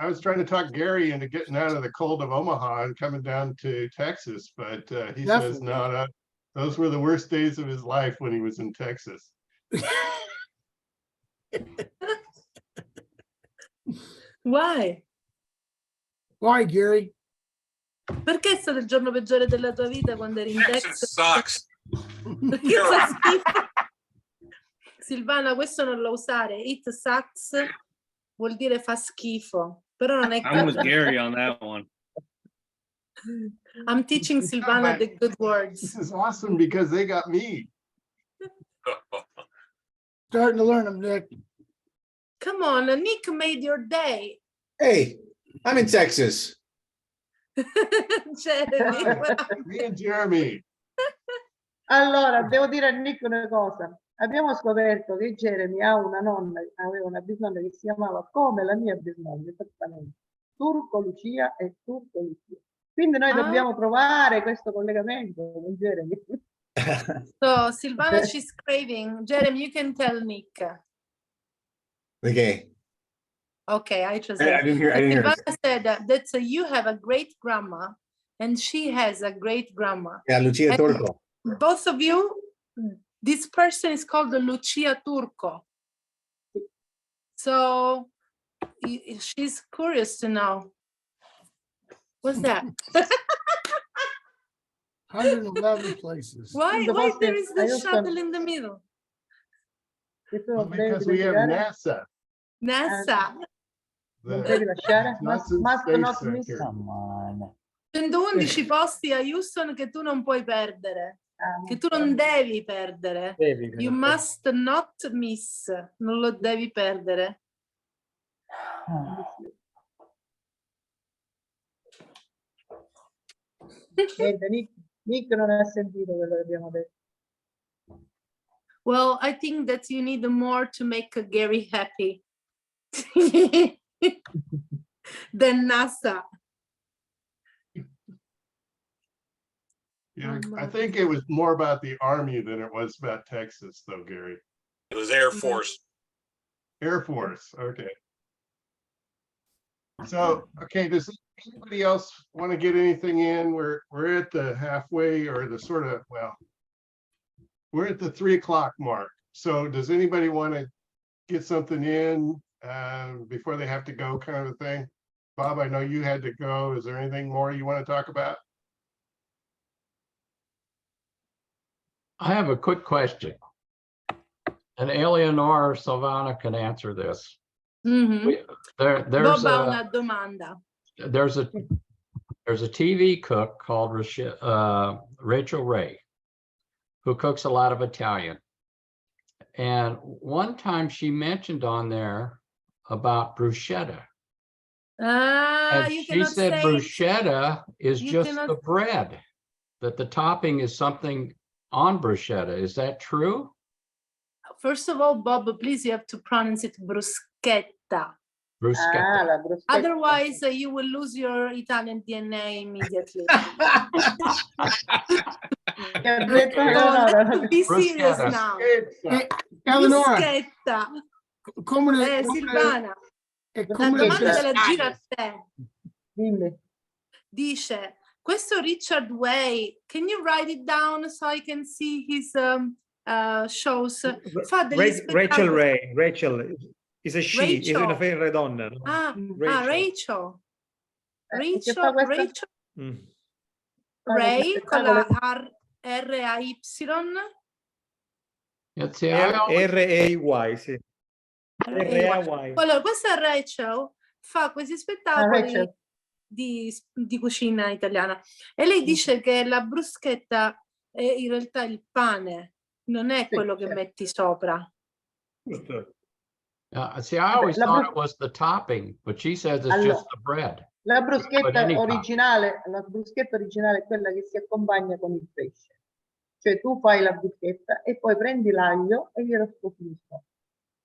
was trying to talk Gary into getting out of the cold of Omaha and coming down to Texas, but he says no, those were the worst days of his life when he was in Texas. Why? Why, Gary? Perché è stato il giorno peggiore della tua vita quando eri in Texas? Sucks. Perché fa schifo? Silvana, questo non lo usare. It sucks vuol dire fa schifo, però non è I'm with Gary on that one. I'm teaching Silvana the good words. This is awesome because they got me. Starting to learn them, Nick. Come on, Nick made your day. Hey, I'm in Texas. Jeremy. Me and Jeremy. Allora, devo dire a Nick una cosa. Abbiamo scoperto che Jeremy ha una nonna, aveva una bisnonna che si chiamava come la mia bisnonna, esattamente. Turco Lucia e Turco Lucia. Quindi noi dobbiamo trovare questo collegamento con Jeremy. So Silvana, she's craving. Jeremy, you can tell Nick. Okay. Okay, I translate. I didn't hear. I didn't hear. Silvana said that you have a great grandma and she has a great grandma. Yeah, Lucia And Turco. both of you, this person is called Lucia Turco. So she's curious to know. What's that? 111 places. Why there is the shuttle in the middle? Well, because we have NASA. NASA. Non devi lasciare? Must not miss. 111 posti a Houston che tu non puoi perdere, che tu non devi perdere. You must not miss, non lo devi perdere. Nick non ha sentito quello che abbiamo detto. Well, I think that you need more to make Gary happy than NASA. Yeah, I think it was more about the Army than it was about Texas, though, Gary. It was Air Force. Air Force, okay. So, okay, does anybody else want to get anything in? We're at the halfway or the sort of, well, we're at the 3 o'clock mark. So does anybody want to get something in before they have to go, kind of a thing? Bob, I know you had to go. Is there anything more you want to talk about? I have a quick question. And Eleanor Silvana can answer this. Mm-hmm. There's Bob ha una domanda. There's a TV cook called Rachel Ray, who cooks a lot of Italian. And one time she mentioned on there about bruschetta. And she said bruschetta is just the bread, that the topping is something on bruschetta. Is that true? First of all, Bob, please, you have to pronounce it bruschetta. Bruschetta. Otherwise, you will lose your Italian DNA immediately. Be serious now. Eleonora, Bruschetta. Silvana. La domanda la gira a te. Dice, questo Richard Way, can you write it down so I can see his shows? Fa degli Rachel Ray, Rachel is a she, is una donna. No? Rachel. Rachel. Ray con la R-A-Y. R-A-Y, sì. R-A-Y. Allora, questa Rachel fa questi spettacoli di cucina italiana e lei dice che la bruschetta è in realtà il pane, non è quello che metti sopra. Giusto. See, I always thought it was the topping, but she says it's just the bread. La But bruschetta any originale, è quella che si accompagna con il pesce. Cioè tu fai la bruschetta e poi prendi l'aglio e glielo sposti sopra.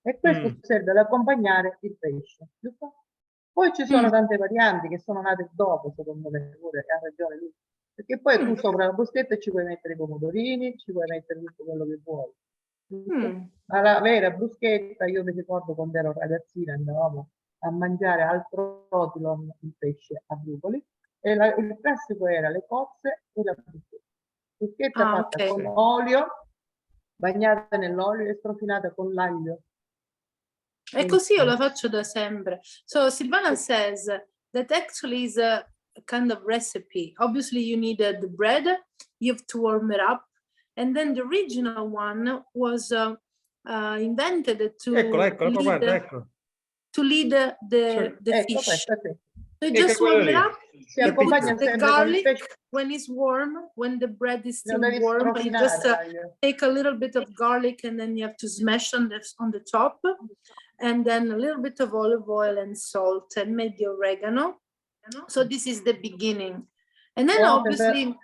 E questo serve ad accompagnare il pesce, giusto? Poi ci sono tante varianti che sono nate dopo, secondo me, pure, ha ragione lui. Perché poi tu sopra la bruschetta ci puoi mettere i pomodorini, ci puoi mettere tutto quello che vuoi. Alla vera bruschetta, io mi ricordo quando ero ragazzina, andavamo a mangiare al Protilon il pesce a Brugoli e il classico era le cozze e la bruschetta. Bruschetta fatta con olio, bagnata nell'olio e strofinata con l'aglio. E così io la faccio da sempre. So Silvana says that actually is a kind of recipe. Obviously you needed the bread, you have to warm it up, and then the original one was invented to lead the fish. So you just warm it up, you put the garlic when it's warm, when the bread is still warm, you just take a little bit of garlic and then you have to smash on the top, and then a little bit of olive oil and salt and maybe oregano. So this is the beginning. And then obviously...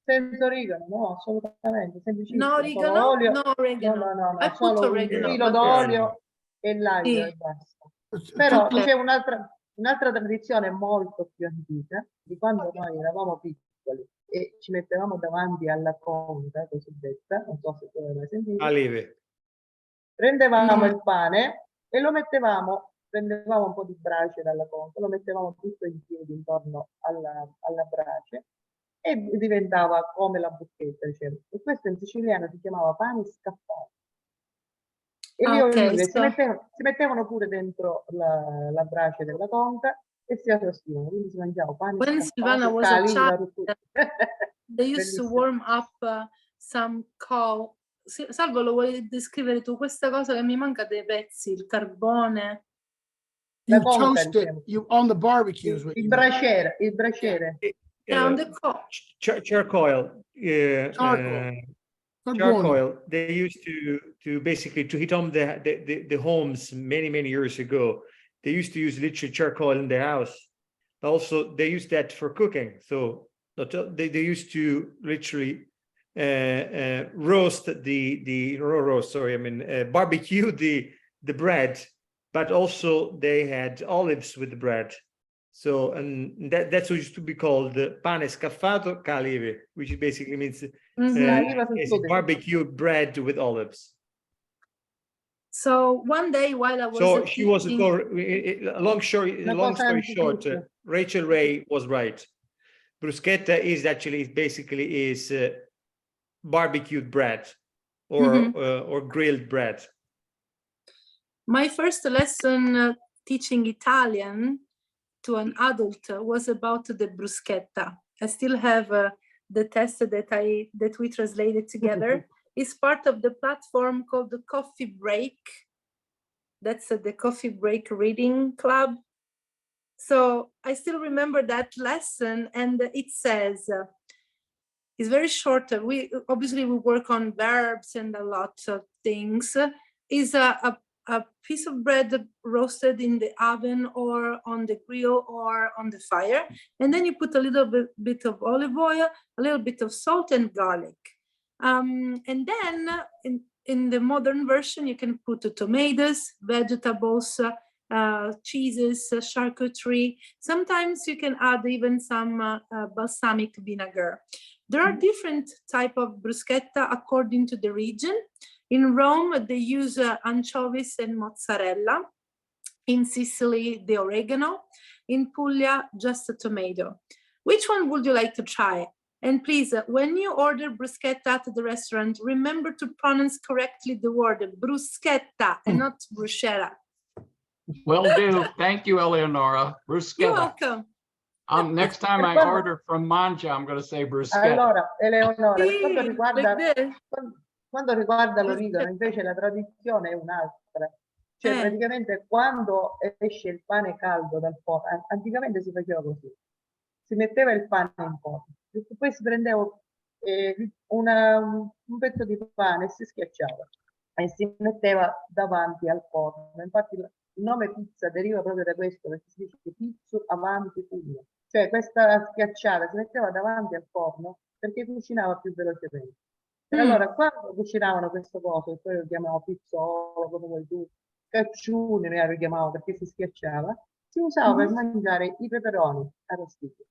Senza origano, no, assolutamente, semplicemente. No origano? No oregano. No, I put oregano. Un filo d'olio e l'aglio e basta. Però c'è un'altra tradizione molto più antica, di quando noi eravamo piccoli e ci mettevamo davanti alla conca cosiddetta, non so se tu l'hai mai sentito. Prendevamo il pane e lo mettevamo, prendevamo un po' di brace dalla conca, lo mettevamo tutto in piedi intorno alla brace e diventava come la bruschetta, diciamo. E questo in siciliano si chiamava pane scaffato. E le olive si mettevano pure dentro la brace della conca e si arrostivano, quindi si mangiava pane When Silvana was a child, they used to warm up some coal. Salvo, lo vuoi descrivere tu? Questa cosa che mi manca dei pezzi, il carbone. You toast it on the barbecue. Il braciere. On the coal. Charcoal. Charcoal. They used to basically to heat on the homes many years ago. They used to use literally charcoal in their house. Also, they used that for cooking. So they used to literally barbecue the bread, but also they had olives with the bread. So, and that's what used to be called pane scaffato calive, which basically means barbecue bread with olives. So one day while I was long story short, Rachel Ray was right. Bruschetta is barbecued bread or grilled bread. My first lesson teaching Italian to an adult was about the bruschetta. I still have the test that we translated together. It's part of the platform called the Coffee Break. That's the Coffee Break Reading Club. So I still remember that lesson, and it says, it's very short. We work on verbs and a lot of things. Is a piece of bread roasted in the oven or on the grill or on the fire. And then you put a little bit of olive oil, a little bit of salt and garlic. And then in the modern version, you can put tomatoes, vegetables, cheeses, charcuterie. Sometimes you can add even some balsamic vinegar. There are different types of bruschetta according to the region. In Rome, they use anchovies and mozzarella. In Sicily, the oregano. In Puglia, just a tomato. Which one would you like to try? And please, when you order bruschetta at the restaurant, remember to pronounce correctly the word bruschetta and not bruschetta. Will do. Thank you, Eleonora. Bruschetta. You're welcome. Next time I order from Mangia, I'm going to say bruschetta. Allora, Eleonora, quando riguarda l'origano, invece la tradizione è un'altra. Cioè, praticamente quando esce il pane caldo dal forno, anticamente si faceva così. Si metteva il pane in forno, poi si prendeva un pezzo di pane e si schiacciava. e si metteva davanti al forno. Infatti il nome pizza deriva proprio da questo, perché si dice pizzo avanti pugno, cioè questa schiacciata si metteva davanti al forno perché cucinava più velocemente. E allora quando cucinavano questo coso, che poi lo chiamavo pizzolo, come vuoi tu, cacciuni, noi lo chiamavamo perché si schiacciava, si usava per mangiare i peperoni arrostiti.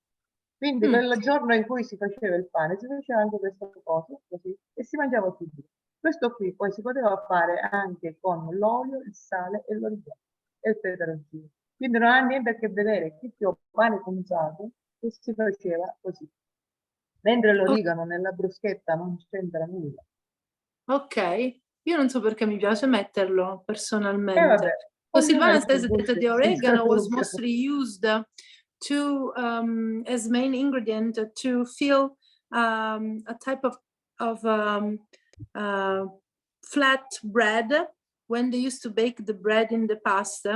Quindi quel giorno in cui si faceva il pane, si faceva anche questa cosa, così, e si mangiava subito. Questo qui poi si poteva fare anche con l'olio, il sale e l'origano e il peperoncino. Quindi non ha niente a che vedere, il pane conzato che si faceva così. Mentre l'origano nella bruschetta non c'entra nulla. Ok, io non so perché mi piace metterlo personalmente. Vabbè, So Silvana ognuno says ha that the il oregano was gusto. mostly used to as main ingredient to fill a type of flat bread when they used to bake the bread in the past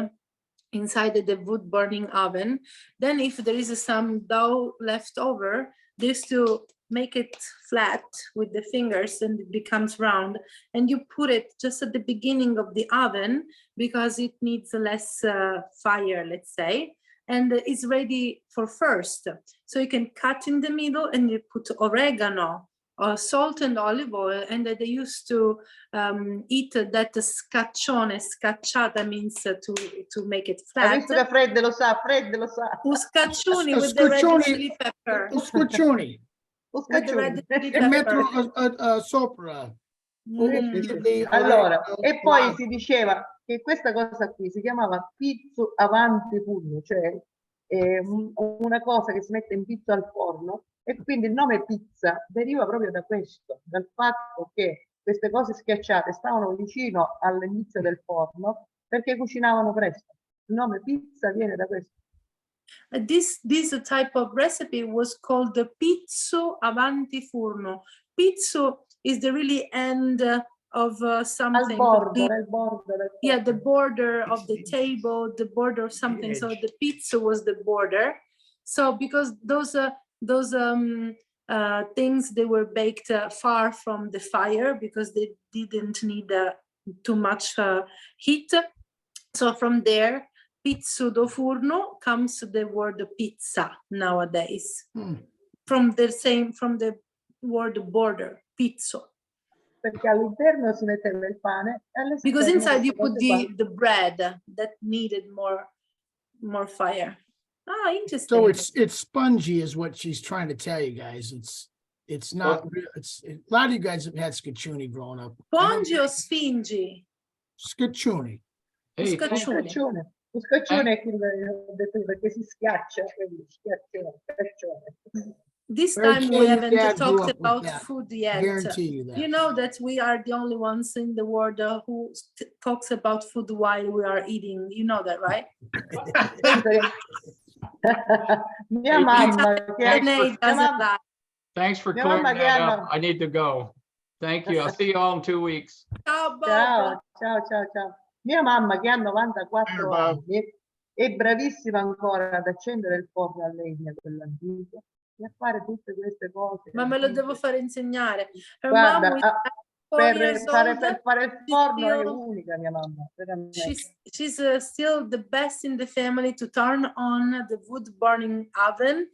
inside the wood burning oven. Then if there is some dough left over, they used to make it flat with the fingers and it becomes round, and you put it just at the beginning of the oven because it needs less fire, let's say, and it's ready for first. So you can cut in the middle and you put oregano, salt and olive oil, and they used to eat that scaccione. Scacciata means to make it flat. Ha visto che Fred lo sa, Fred lo sa. Scaccioni with the red chili pepper. Scoccioni. With the red chili E mettono pepper. sopra. Allora, e poi si diceva che questa cosa qui si chiamava pizzo avanti pugno, cioè una cosa che si mette in pizzo al forno, e quindi il nome pizza deriva proprio da questo, dal fatto che queste cose schiacciate stavano vicino all'inizio del forno perché cucinavano presto. Il nome pizza viene da questo. This type of recipe was called the pizzo avanti furno. Pizzo is the really end of something. Yeah, the border of the table, the border of something. So the pizzo was the border. So because those things, they were baked far from the fire because they didn't need too much heat. So from there, pizzo do furno comes the word pizza nowadays. From the word border, pizzo. Perché all'interno si metteva il pane. Because inside you put the bread that needed more fire. Ah, interesting. So it's spongy is what she's trying to tell you guys. It's not real. A lot of you guys have had scaccioni growing up. Spongy or spingy? Scaccioni. Hey, Scaccione. Lo scaccione è quello che ho detto perché si schiaccia, quindi scaccione. This time we haven't talked about that. food yet. I guarantee you that. You know that we are the only ones in the world who talks about food while we are eating. You know that, right? Mia mamma Thanks for clearing that up. I need to go. Thank you. I'll see you all in 2 weeks. Ciao, Bob. Ciao. Mia mamma che ha 94 anni è bravissima ancora ad accendere il forno a legna, quell'antico, e a fare tutte queste cose. Ma me lo devo fare insegnare. Guarda, per fare il forno è unica mia mamma. She's still the best in the family to turn on the wood burning oven,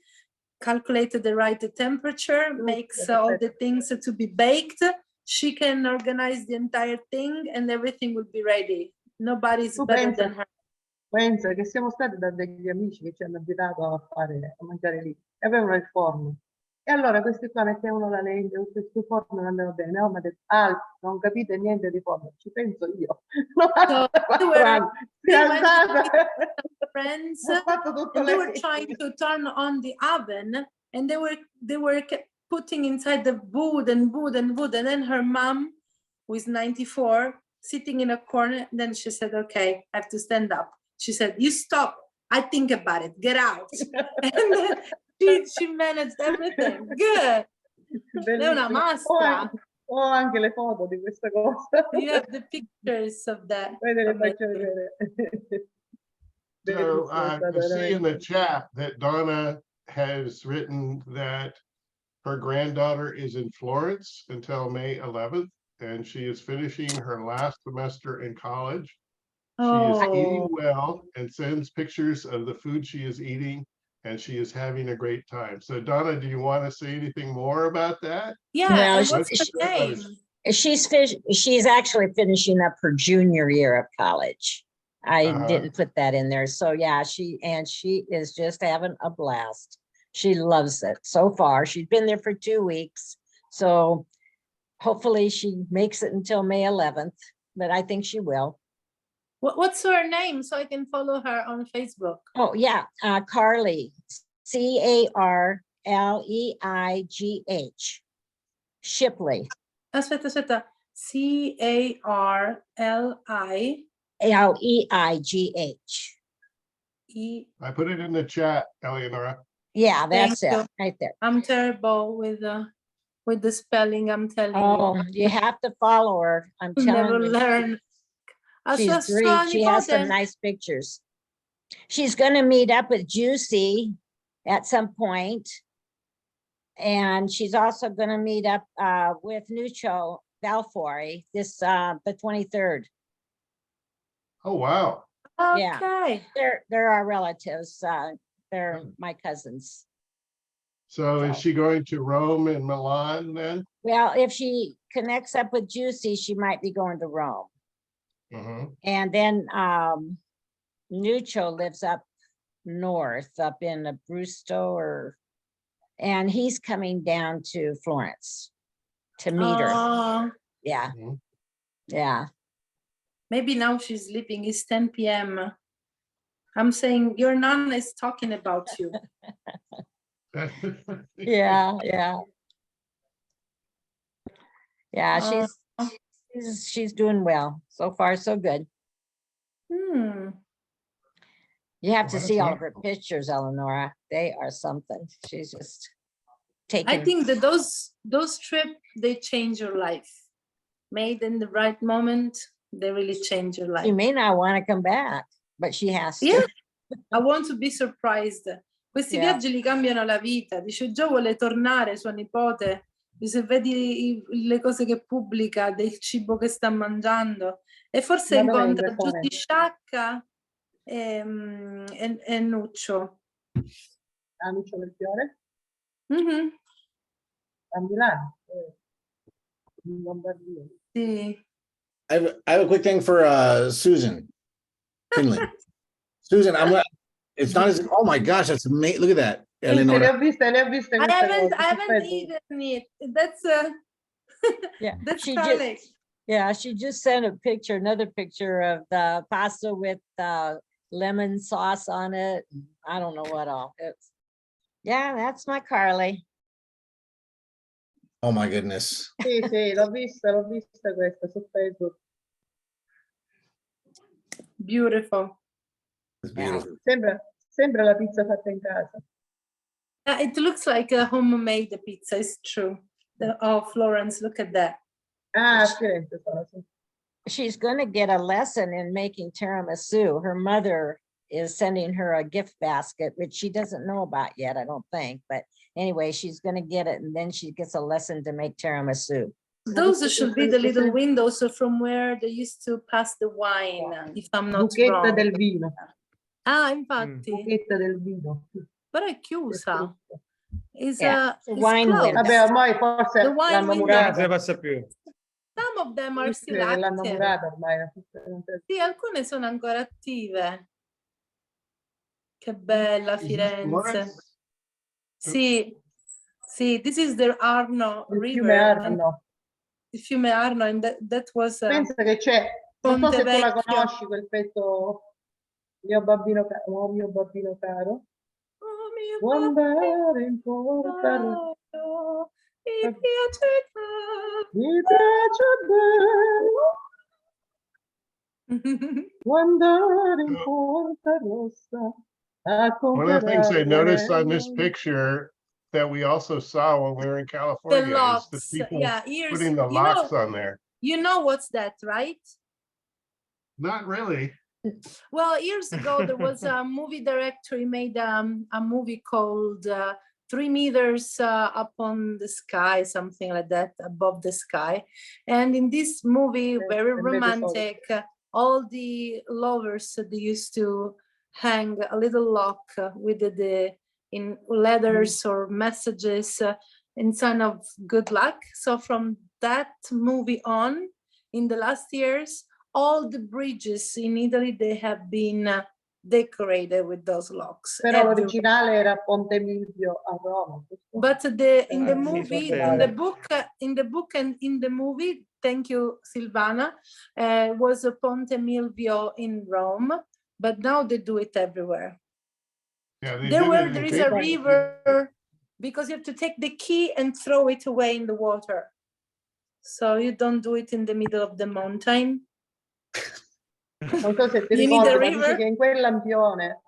calculate the right temperature, makes all the things to be baked. She can organize the entire thing and everything will be ready. Nobody's better than her. Pensa che siamo stati da degli amici che ci hanno invitato a mangiare lì e avevano il forno. E allora questi qua mettevano la legna, questo forno non andava bene. No, mi ha detto, non capite niente di forno, ci penso io. Friends, and they were trying to turn on the oven, and they were putting inside the wood, and then her mom, who is 94, sitting in a corner. Then she said, "Okay, I have to stand up." She said, "You stop. I think about it. Get out." And then she managed everything. Good. È una maestra. Ho anche le foto di questa cosa. You have the pictures of that. Le faccio vedere. So I see in the chat that Donna has written that her granddaughter is in Florence until May 11th, and she is finishing her last semester in college. She is eating well and sends pictures of the food she is eating, and she is having a great time. So Donna, do you want to say anything more about that? Yeah, Well, and what's her name? She's actually finishing up her junior year of college. I didn't put that in there. So yeah, she is just having a blast. She loves it so far. She's been there for 2 weeks. So hopefully she makes it until May 11th, but I think she will. What's her name so I can follow her on Facebook? Oh yeah, Carly, Carleigh, Shipley. Aspetta. Carli. Leigh. I put it in the chat, Eleonora. Yeah, that's Thank it you. right there. I'm terrible with the spelling, I'm telling Oh, you. you have to follow her. I'm Never telling you. learn. She's great. She has some nice pictures. She's going to meet up with Juicy at some point. And she's also going to meet up with Nucho Balfour this the 23rd. Oh, wow. Okay. Yeah, they're our relatives. They're my cousins. So is she going to Rome and Milan then? Well, if she connects up with Juicy, she might be going to Rome. And then Nucho lives up north, up in Abruzzo, and he's coming down to Florence to meet her. Yeah. Yeah. Maybe now she's sleeping. It's 10 p.m. I'm saying your Nana is talking about you. Yeah. She's doing well. So far, so good. You have to see all of her pictures, Eleonora. They are something. She's just taking. I think that those trips, they change your life. Made in the right moment, they really change your life. She may not want to come back, but she has to. Yeah, I want to be surprised. Questi viaggi li cambiano la vita. Dice, Gio vuole tornare, sua nipote. Se vedi le cose che pubblica, del cibo che sta mangiando, e forse incontra Giusy Sciacca e Nuccio. Nuccio del Fiore? A Milano. In Lombardia. Sì. I have a quick thing for Susan Finley. Susan, it's not as, oh my gosh, that's amazing. Look at that. Le ho viste I haven't eaten it. That's that's garlic. She just sent another picture of the pasta with lemon sauce on it. I don't know what all. That's my Carly. Oh my goodness. Sì, l'ho vista questa su Facebook. Beautiful. It's beautiful. Sembra la pizza fatta in casa. It looks like a homemade pizza. It's true. Florence, look at that. She's going to get a lesson in making tiramisu. Her mother is sending her a gift basket, which she doesn't know about yet, I don't think. But anyway, she's going to get it, and then she gets a lesson to make tiramisu. Those should be the little windows from where they used to pass the wine, if I'm not Buchetta wrong. del vino. Infatti. Buchetta del vino. Però è chiusa. It's wine closed. Vabbè, ormai forse The wine l'hanno window. murata. passa più. Some of them are still L'hanno active. murata ormai. Sì, alcune sono ancora attive. Che bella Firenze. Sì, this is the Arno River. Il fiume Arno, and that was Pensa che c'è, non so se tu la Vecchio. conosci, quel pezzo mio bambino caro, vuoi andare in porta, Mi piace mi piace bene, vuoi andare in porta rossa. One of the things I noticed on this picture that we also saw when we were in California The locks, is the people ears, putting the locks on there. You know what's that, right? Not really. Well, years ago, there was a movie director, he made a movie called 3 meters up on the sky, something like that, above the sky. And in this movie, very romantic, all the lovers, they used to hang a little lock with the in letters or messages in sign of good luck. So from that movie on, in the last years, all the bridges in Italy, they have been decorated with those locks. Però l'originale era Ponte Milvio a Roma. But in the movie, in the book and in the movie, thank you, Silvana, was a Ponte Milvio in Rome, but now they do it everywhere. Yeah, there is a river, because you have to take the key and throw it away in the water. So you don't do it in the middle of the mountain. Non so se ti ricordi, ma dice che in quel lampione,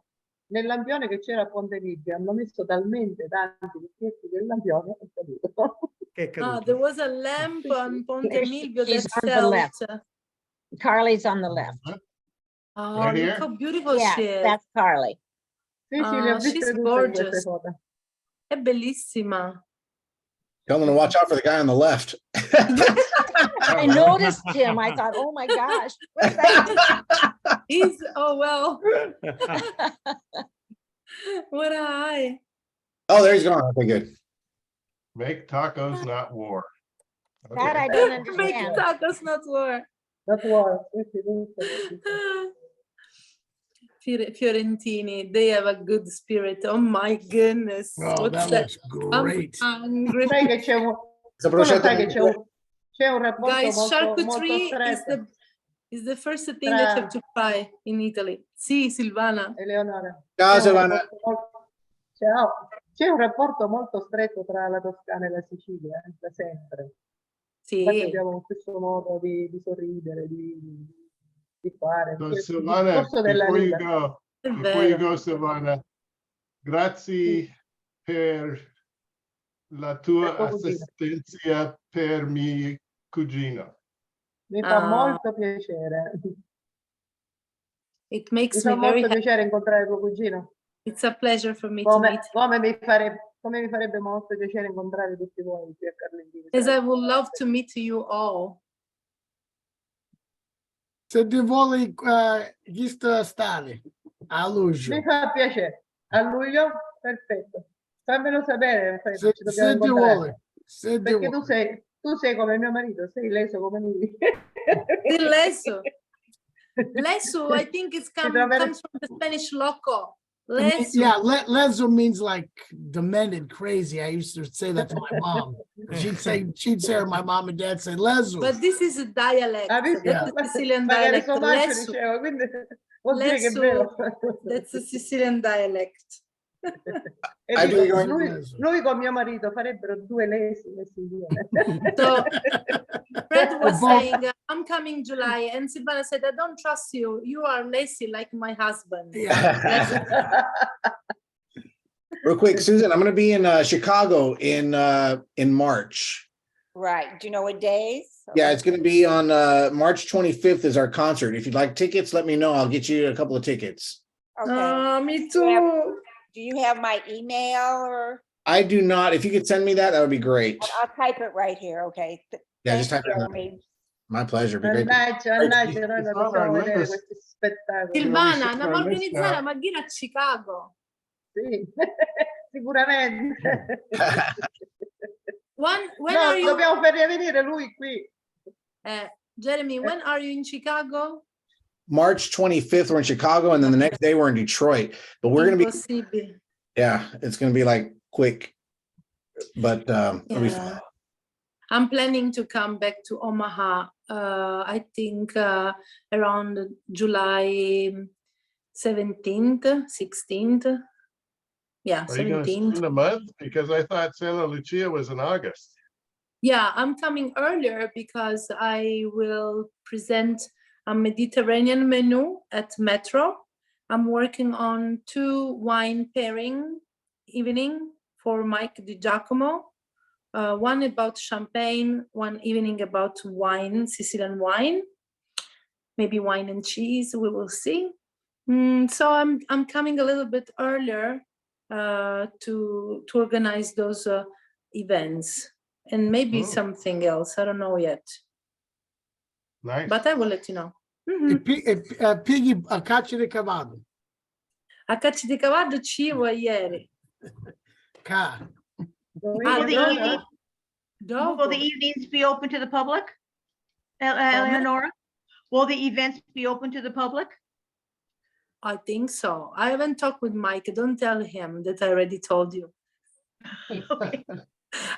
nel lampione che c'era a Ponte Milvio, hanno messo talmente tanti vecchietti del lampione è caduto. There was a lamp on Ponte Milvio She's that on the fell. left. Carly's on the left. Oh, Right look here? how beautiful Yes, she is. that's Carly. Sì, sì, le ho viste She's tutte queste gorgeous. foto. È bellissima. Tell them to watch out for the guy on the left. I noticed him. I thought, oh my gosh, what's that? Oh, well. What a eye. Oh, there he's gone. Okay, good. Make tacos, not war. That I Okay. don't Make understand. tacos, not war. That was. Fiorentini, they have a good spirit. Oh my goodness. Oh, What's that looks great. I'm hungry. Sai che c'è un, tu lo sai che c'è un rapporto Guys, molto charcuterie stretto. is the first thing that you have to try in Italy. Sì, Silvana. Eleonora. Ciao, Silvana. Ciao. C'è un rapporto molto stretto tra la Toscana e la Sicilia, da sempre. Sì. Infatti abbiamo lo stesso modo di sorridere, di fare. So Il Silvana, discorso della before you go, Silvana, grazie per la tua assistenza per mio cugino. Mi fa molto piacere. It makes Mi fa me very molto happy. piacere incontrare tuo cugino. It's a pleasure for me to meet. Come mi farebbe molto piacere incontrare tutti voi qui a Carlentini. As I would love to meet you all. Se ti vuole stare a luglio. Mi fa piacere. A luglio? Perfetto. Fammelo sapere. Se ti vuole. Perché tu sei come mio marito, sei leso come lui. Leso. Leso, I think it comes from the Spanish loco. Leso. Yeah, leso means like demented, crazy. I used to say that to my mom. She'd say, or my mom and dad say leso. But this is a dialect. That's a Sicilian dialect. Leso. That's a Sicilian dialect. E dico, lui con mio marito farebbero 2 lesi messi insieme. So Fred was saying, I'm coming July, and Silvana said, I don't trust you. You are lazy like my husband. Yeah. Real quick, Susan, I'm going to be in Chicago in March. Right. Do you know what days? Yeah, it's going to be on March 25th is our concert. If you'd like tickets, let me know. I'll get you a couple of tickets. Okay. Me too. Do you have my email or? I do not. If you could send me that, that would be great. I'll type it right here. Okay. Yeah, just type it in. My pleasure. Be great. Mannaggia, noi non possiamo vedere questi spettacoli. Silvana, andiamo a organizzare a Maghina a Chicago. Sì, sicuramente. When are you? Dobbiamo fargli venire lui qui. Jeremy, when are you in Chicago? March 25th, we're in Chicago, and then the next day we're in Detroit. But we're going to be, yeah, it's going to be like quick, but it'll be fun. I'm planning to come back to Omaha, I think around July 17th, 16th. Yeah, Are you going to 17th. spend a month? Because I thought Santa Lucia was in August. Yeah, I'm coming earlier because I will present a Mediterranean menu at Metro. I'm working on 2 wine pairing evening for Mike DiGiacomo. One about champagne, one evening about wine, Sicilian wine, maybe wine and cheese, we will see. So I'm coming a little bit earlier to organize those events, and maybe something else. I don't know yet. Nice. But I will let you know. Piggy, a caccia di cavallo. A caccia di cavallo ci vo ieri. Will the evenings be open to the public? Eleonora? Will the events be open to the public? I think so. I haven't talked with Mike. Don't tell him that I already told you. Okay.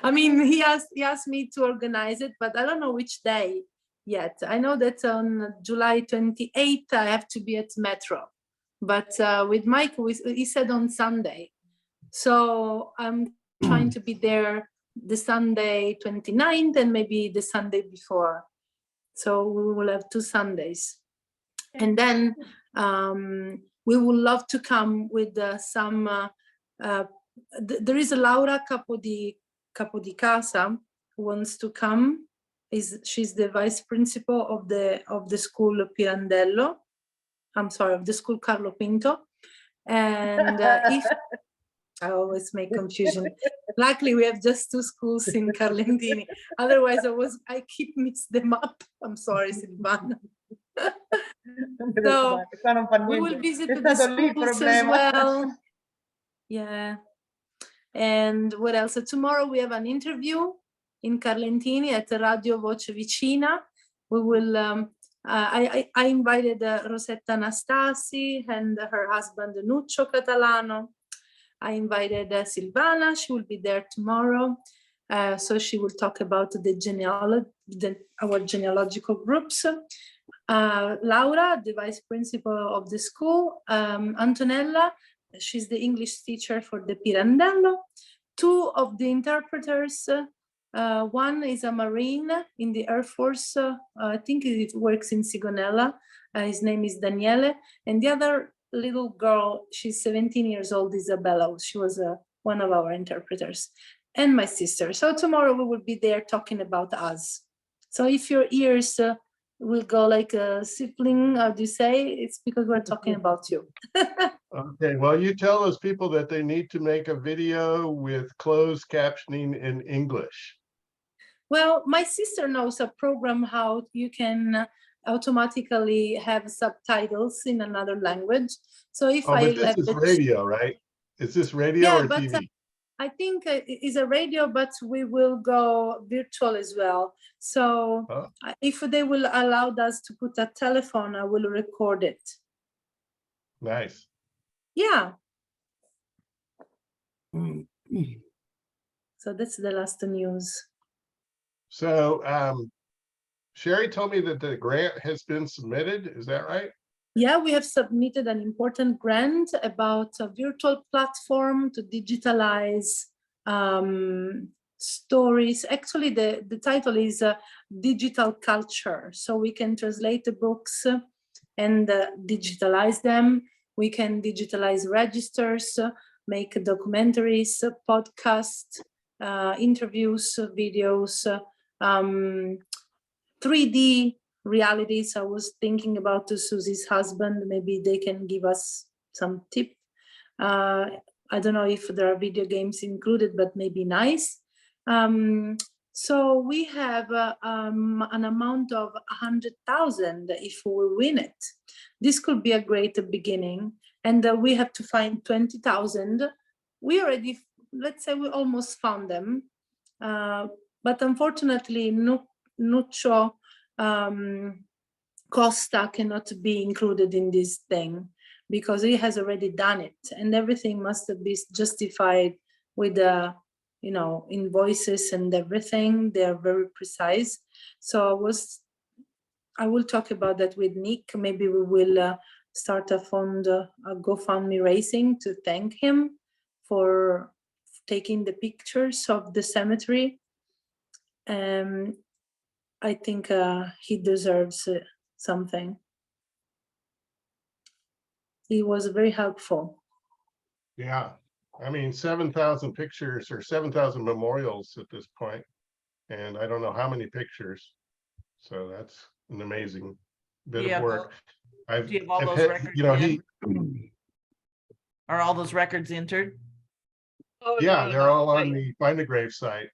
I mean, he asked me to organize it, but I don't know which day yet. I know that on July 28th, I have to be at Metro. But with Mike, he said on Sunday. So I'm trying to be there the Sunday 29th and maybe the Sunday before. So we will have 2 Sundays. And then we would love to come with some, there is a Laura Capo di Casa who wants to come. She's the vice principal of the school Pirandello. I'm sorry, of the school Carlo Pinto. And if I always make confusion. Luckily, we have just 2 schools in Carlentini. Otherwise, I keep mix them up. I'm sorry, Silvana. So we will visit the schools as well. Yeah. And what else? So tomorrow we have an interview in Carlentini at Radio Voce Vicina. We will. I invited Rosetta Anastasi and her husband Nuccio Catalano. I invited Silvana. She will be there tomorrow. So she will talk about our genealogical groups. Laura, the vice principal of the school. Antonella, she's the English teacher for the Pirandello. 2 of the interpreters. One is a Marine in the Air Force. I think it works in Sigonella. His name is Daniele. And the other little girl, she's 17 years old, Isabella. She was one of our interpreters. And my sister. So tomorrow we will be there talking about us. So if your ears will go like a sibling, how do you say? It's because we're talking about you. Okay, well, you tell those people that they need to make a video with closed captioning in English. Well, my sister knows a program how you can automatically have subtitles in another language. So if but this is radio, right? Is this radio or TV? I think it's a radio, but we will go virtual as well. So if they will allow us to put a telephone, I will record it. Nice. Yeah. So that's the last news. So Sherry told me that the grant has been submitted. Is that right? Yeah, we have submitted an important grant about a virtual platform to digitalize stories. Actually, the title is Digital Culture. So we can translate the books and digitalize them. We can digitalize registers, make documentaries, podcasts, interviews, videos, 3D realities. I was thinking about Susie's husband. Maybe they can give us some tip. I don't know if there are video games included, but maybe nice. So we have an amount of 100,000 if we win it. This could be a great beginning. And we have to find 20,000. We already, let's say we almost found them. But unfortunately, Nuccio Costa cannot be included in this thing because he has already done it, and everything must be justified with invoices and everything. They are very precise. So I will talk about that with Nick. Maybe we will start a fund, a GoFundMe raising to thank him for taking the pictures of the cemetery. I think he deserves something. He was very helpful. Yeah, I mean, 7,000 pictures or 7,000 memorials at this point, and I don't know how many pictures. So that's an amazing bit of work. Do you have all those records? Are all those records entered? Oh, Yeah, no, they're no, all on right. the Find a Grave site.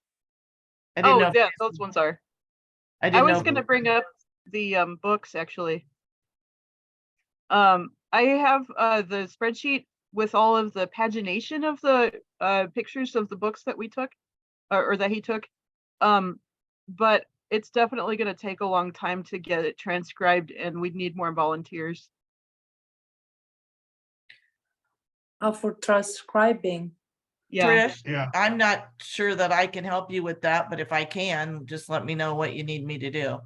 I didn't Oh, know. yeah, those ones are. I I didn't was know. gonna bring up the books actually. I have the spreadsheet with all of the pagination of the pictures of the books that we took or that he took. But it's definitely gonna take a long time to get it transcribed and we'd need more volunteers. For transcribing. Yeah. Trish, Yeah. I'm not sure that I can help you with that, but if I can, just let me know what you need me to do.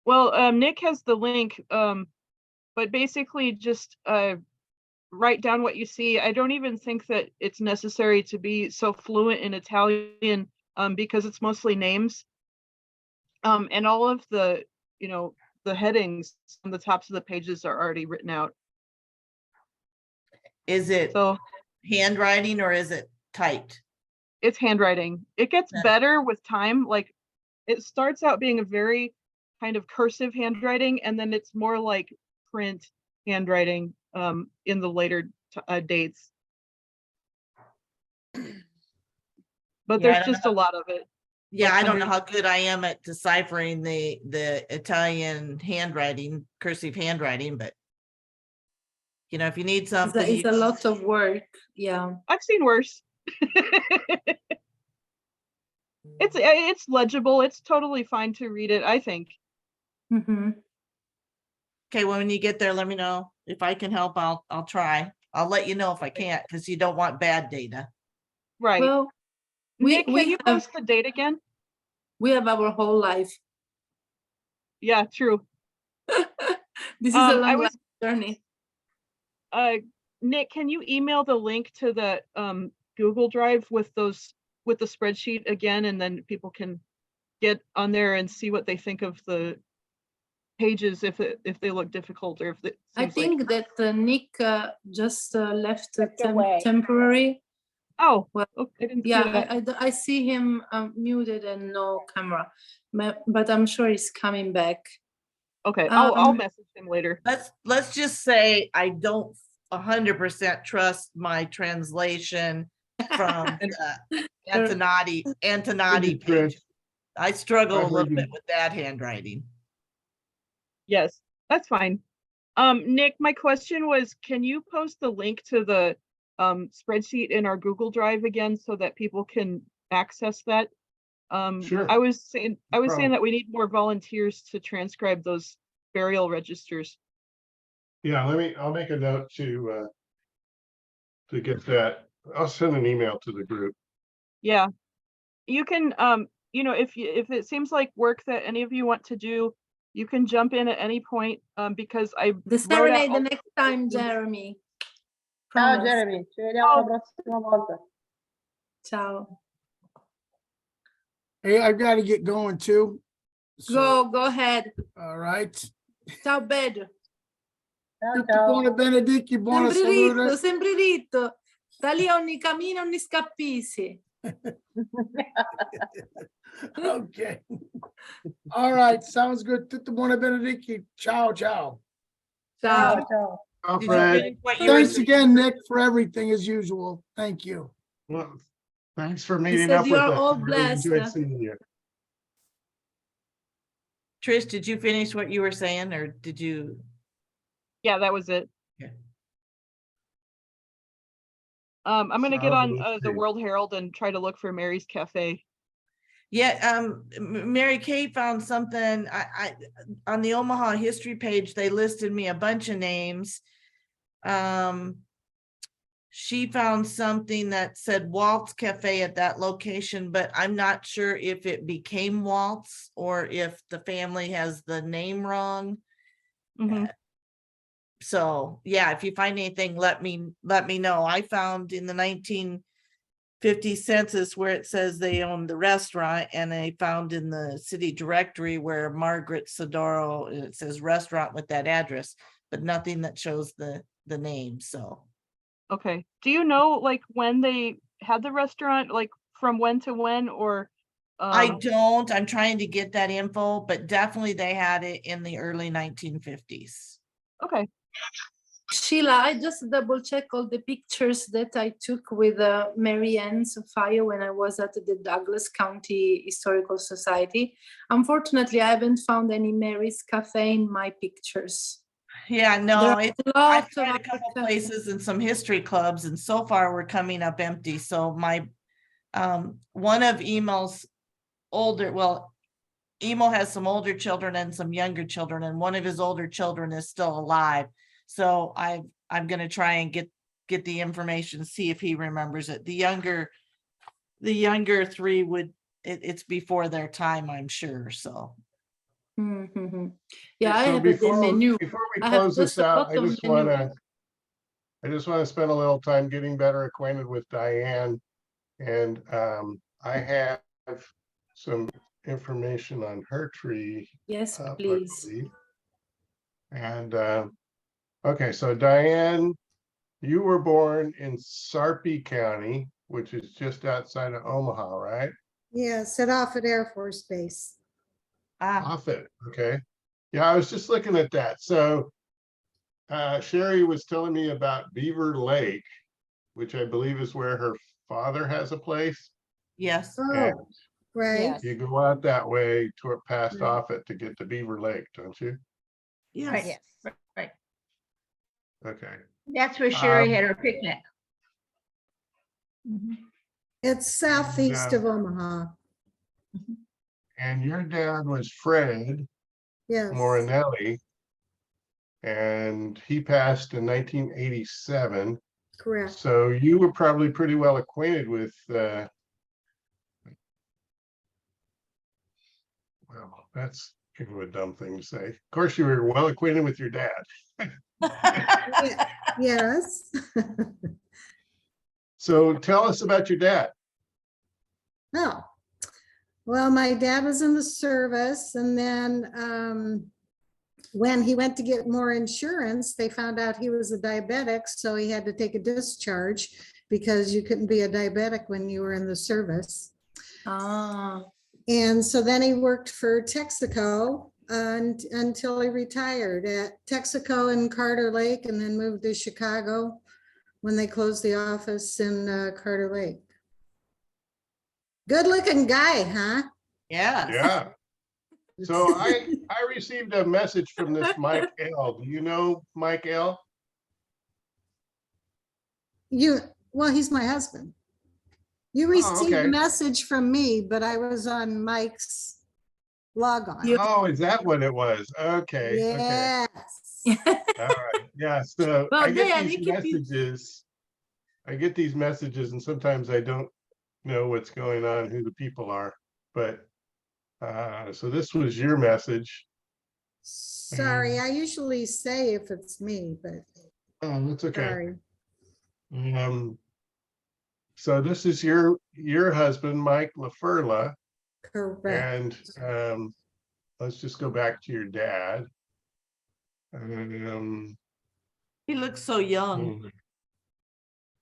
Well, Nick has the link, but basically just write down what you see. I don't even think that it's necessary to be so fluent in Italian because it's mostly names. And all of the, the headings on the tops of the pages are already written out. Is it So handwriting or is it typed? It's handwriting. It gets better with time. Like it starts out being a very kind of cursive handwriting, and then it's more like print handwriting in the later dates. But Yeah, there's just a lot of it. Yeah, Like I don't know 100 how good I am at deciphering the Italian handwriting, cursive handwriting, but if you need something, It's a lot of work. Yeah. I've seen worse. It's legible. It's totally fine to read it, I think. Mm-hmm. Okay, well, when you get there, let me know. If I can help, I'll try. I'll let you know if I can't, because you don't want bad data. Right. Well, Nick, can you post the date again? We have our whole life. Yeah, true. This is a long life journey. Nick, can you email the link to the Google Drive with the spreadsheet again, and then people can get on there and see what they think of the pages if they look difficult or if it I think that Nick just left away. temporary. Oh, well, I didn't see yeah, that. I see him muted and no camera, but I'm sure he's coming back. Okay, I'll message him later. Let's just say I don't 100% trust my translation from Antonati page. I struggle a little bit with that handwriting. Yes, that's fine. Nick, my question was, can you post the link to the spreadsheet in our Google Drive again so that people can access that? Sure. I was saying that we need more volunteers to transcribe those burial registers. Yeah, I'll make a note to get that. I'll send an email to the group. Yeah, you can, if it seems like work that any of you want to do, you can jump in at any point because the serenade the next time, Jeremy. Ciao Jeremy, ci vediamo la prossima volta. Ciao. Hey, I've got to get going too. So, go ahead. All right. Ciao, Pedro. Buona benedicti, buona salute. Sempre ritto. Sta lì ogni cammino, ogni scappisi. Okay. All right. Sounds good. Tutti buona benedicti. Ciao, ciao. Ciao. Ciao. Oh, Fred. Thanks again, Nick, for everything as usual. Thank you. Well, thanks for meeting up with you are us. all I really blessed. enjoyed seeing you. Trish, did you finish what you were saying, or did you? Yeah, that was it. Okay. I'm gonna get on the World Herald and try to look for Mary's Cafe. Yeah, Mary Kay found something. I on the Omaha history page, they listed me a bunch of names. She found something that said Walt's Cafe at that location, but I'm not sure if it became Walt's or if the family has the name wrong. Mm-hmm. So yeah, if you find anything, let me know. I found in the 1950 census where it says they own the restaurant, and I found in the city directory where Margaret Sodaro, it says restaurant with that address, but nothing that shows the name. So okay, do you know like when they had the restaurant, like from when to when, or I don't. I'm trying to get that info, but definitely they had it in the early 1950s. Okay. Sheila, I just double check all the pictures that I took with Mary Ann Sophia when I was at the Douglas County Historical Society. Unfortunately, I haven't found any Mary's Cafe in my pictures. Yeah, no, I've tried a couple places and some history clubs, and so far we're coming up empty. So my one of Emo's older, well, Emo has some older children and some younger children, and one of his older children is still alive. So I'm gonna try and get the information, see if he remembers it. The younger three would, it's before their time, I'm sure. So. Mm-hmm. Yeah, I So have the menu. before we I have close this just a out, I bottom just menu. want to spend a little time getting better acquainted with Diane. And I have some information on her tree. Yes, I please. believe. And okay, so Diane, you were born in Sarpy County, which is just outside of Omaha, right? Yes, at Offutt Air Force Base. Offutt, okay. Yeah, I was just looking at that. So Sherry was telling me about Beaver Lake, which I believe is where her father has a place. Yes. Oh, right. You go out that way toward past Right. Offutt to get to Beaver Lake, don't you? Yes. Yes, right. Okay. That's where Sherry had her picnic. It's southeast of Omaha. And your dad was Fred Yes. Morinelli, and he passed in 1987. Correct. So you were probably pretty well acquainted with well, that's kind of a dumb thing to say. Of course, you were well acquainted with your dad. Yes. So tell us about your dad. Oh, well, my dad was in the service, and then when he went to get more insurance, they found out he was a diabetic, so he had to take a discharge because you couldn't be a diabetic when you were in the service. And so then he worked for Texaco until he retired at Texaco in Carter Lake, and then moved to Chicago when they closed the office in Carter Lake. Good looking guy, huh? Yeah. Yeah. So I received a message from this Mike L. Do you know Mike L? Well, he's my husband. You received okay. a message from me, but I was on Mike's log on. Oh, is that what it was? Okay. Yes. Okay. All right. Yeah. So Well, I get Dan, these you keep messages. I get these messages, and sometimes I don't know what's going on, who the people are. But so this was your message. Sorry, I usually say if it's me, but Oh, that's okay. sorry. So this is your husband, Mike LaFerla. Correct. And let's just go back to your dad. He looks so young.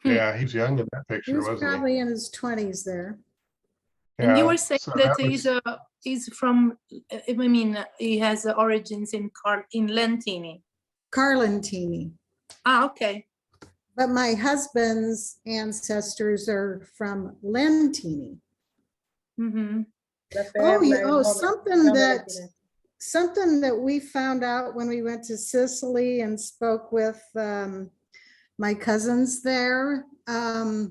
Yeah, he's young in that He picture, was wasn't probably in his 20s there. he? And you Yeah, were saying so that was- he's from, I mean, he has origins in Lentini. Carlentini. Ah, okay. But my husband's ancestors are from Lentini. Mm-hmm. Something that we found out when we went to Sicily and spoke with my cousins there, that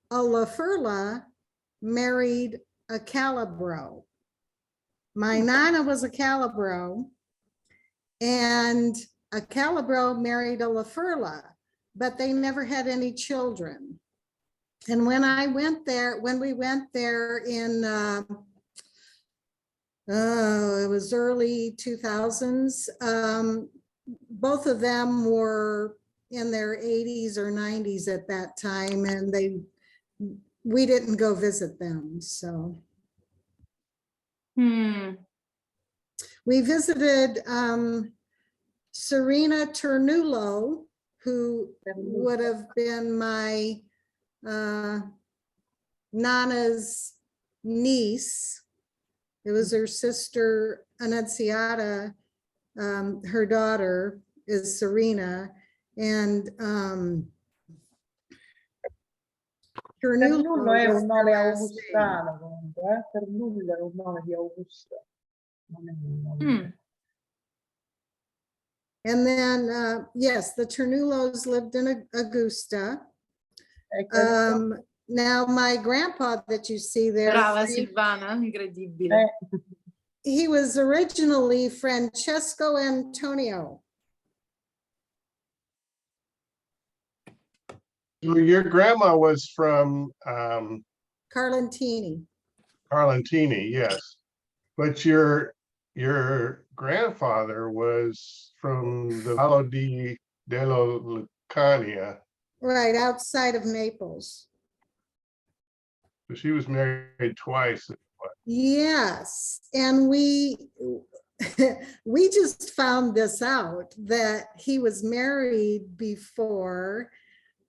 a LaFerla married a Calabro. My nana was a Calabro, and a Calabro married a LaFerla, but they never had any children. And when we went there in, it was early 2000s, both of them were in their 80s or 90s at that time, and we didn't go visit them, so. We visited Serena Ternulo, who would have been my Nana's niece. It was her sister Annunziata, her daughter, is Serena, and Ternullo è un nome last name. augustano comunque, Ternullo è un nome di Augusto. Non è un nome. And then, yes, the Ternullos lived in Augusta. Now, my grandpa that you see there, Brava Frank, Silvana, incredibile. he was originally Francesco Antonio. Your grandma was from Carlentini. Carlentini, yes. But your grandfather was from the Vallo della Lucania. Right, outside of Naples. So she was married twice. Yes, and we we just found this out, that he was married before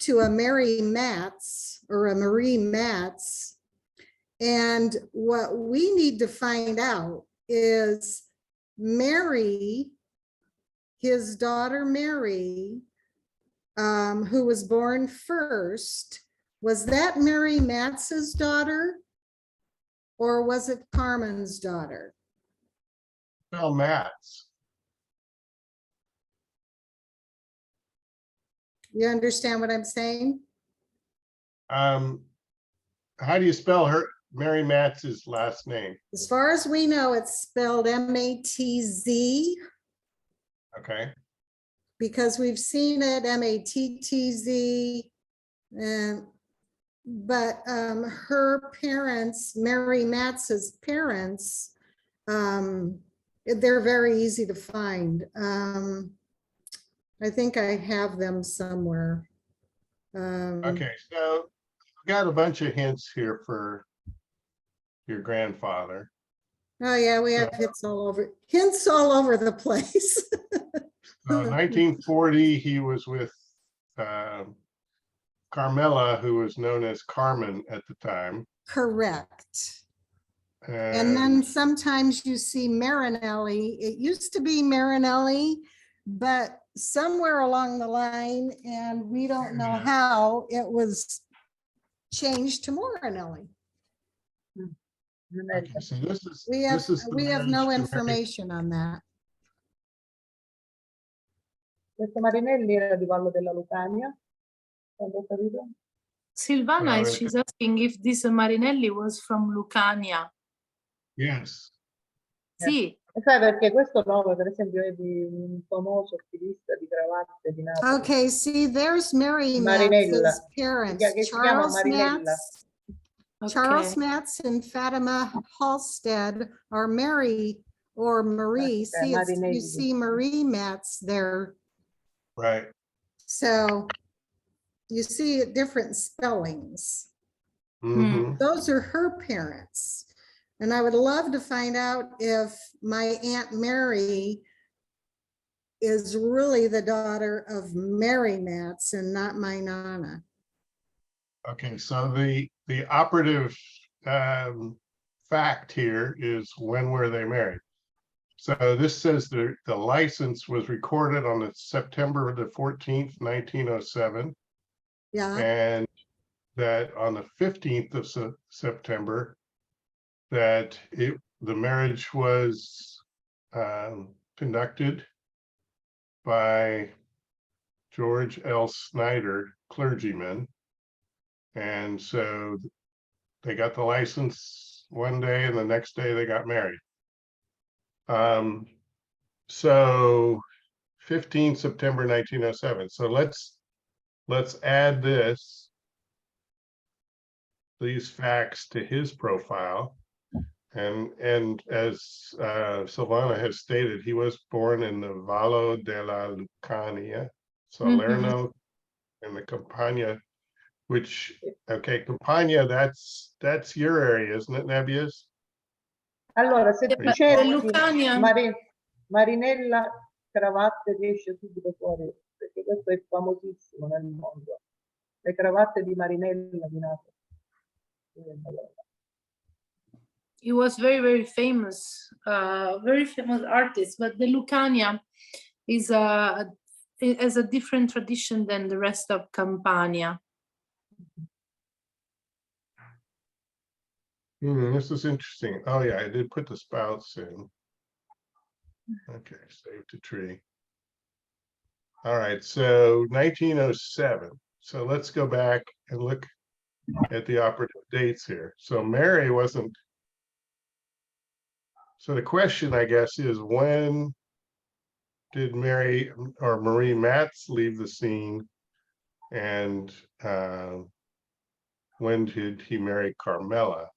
to a Mary Matz or a Marie Matz. And what we need to find out is Mary, his daughter Mary, who was born first, was that Mary Matz's daughter? Or was it Carmen's daughter? Spell Matz. You understand what I'm saying? How do you spell her Mary Matz's last name? As far as we know, it's spelled M-A-T-Z. Okay. Because we've seen it M-A-T-T-Z. But her parents, Mary Matz's parents, they're very easy to find. I think I have them somewhere. Okay, so we got a bunch of hints here for your grandfather. Oh yeah, we have hints all over the place. So 1940, he was with Carmela, who was known as Carmen at the time. Correct. And then sometimes you see Morinelli. It used to be Morinelli, but somewhere along the line, and we don't know how, it was changed to Morinelli. Okay, so We have no marriage to information on that. Questo Marinelli era di Vallo della Lucania. Quando ho capito? Silvana, she's asking if this Marinelli was from Lucania. Yes. Sì. E sai perché questo nome, per esempio, è di un famoso stilista di cravatte di Napoli. Okay, see, there's Mary Marinella. Matz's parents, Che si chiama Charles Marinella. Matz. Charles Matz and Fatima Halstead are Mary or Marie. See, you see Marie Matz there. Right. So you see different spellings. Mm-hmm. Those are her parents. And I would love to find out if my Aunt Mary is really the daughter of Mary Matz and not my Nana. Okay, so the operative fact here is, when were they married? So this says the license was recorded on the September the 14th, 1907. Yeah. And that on the 15th of September, that the marriage was conducted by George L. Snyder, clergyman. And so they got the license one day, and the next day they got married. So 15 September 1907. So let's add these facts to his profile. And as Silvana has stated, he was born in the Vallo della Lucania, Salerno, in the Campania, which, okay, Campania, that's your area, isn't it, Nebius? Allora, se tu cerchi Lucania. Marinella cravatte, ti esce subito fuori, perché questo è famosissimo nel mondo. Le cravatte di Marinella di Napoli. He was very famous artist, but the Lucania is a it has a different tradition than the rest of Campania. This is interesting. Oh yeah, I did put the spouts in. Okay, save to tree. All right, so 1907. So let's go back and look at the operative dates here. So Mary wasn't. So the question, I guess, is when did Mary or Marie Matz leave the scene, and when did he marry Carmela?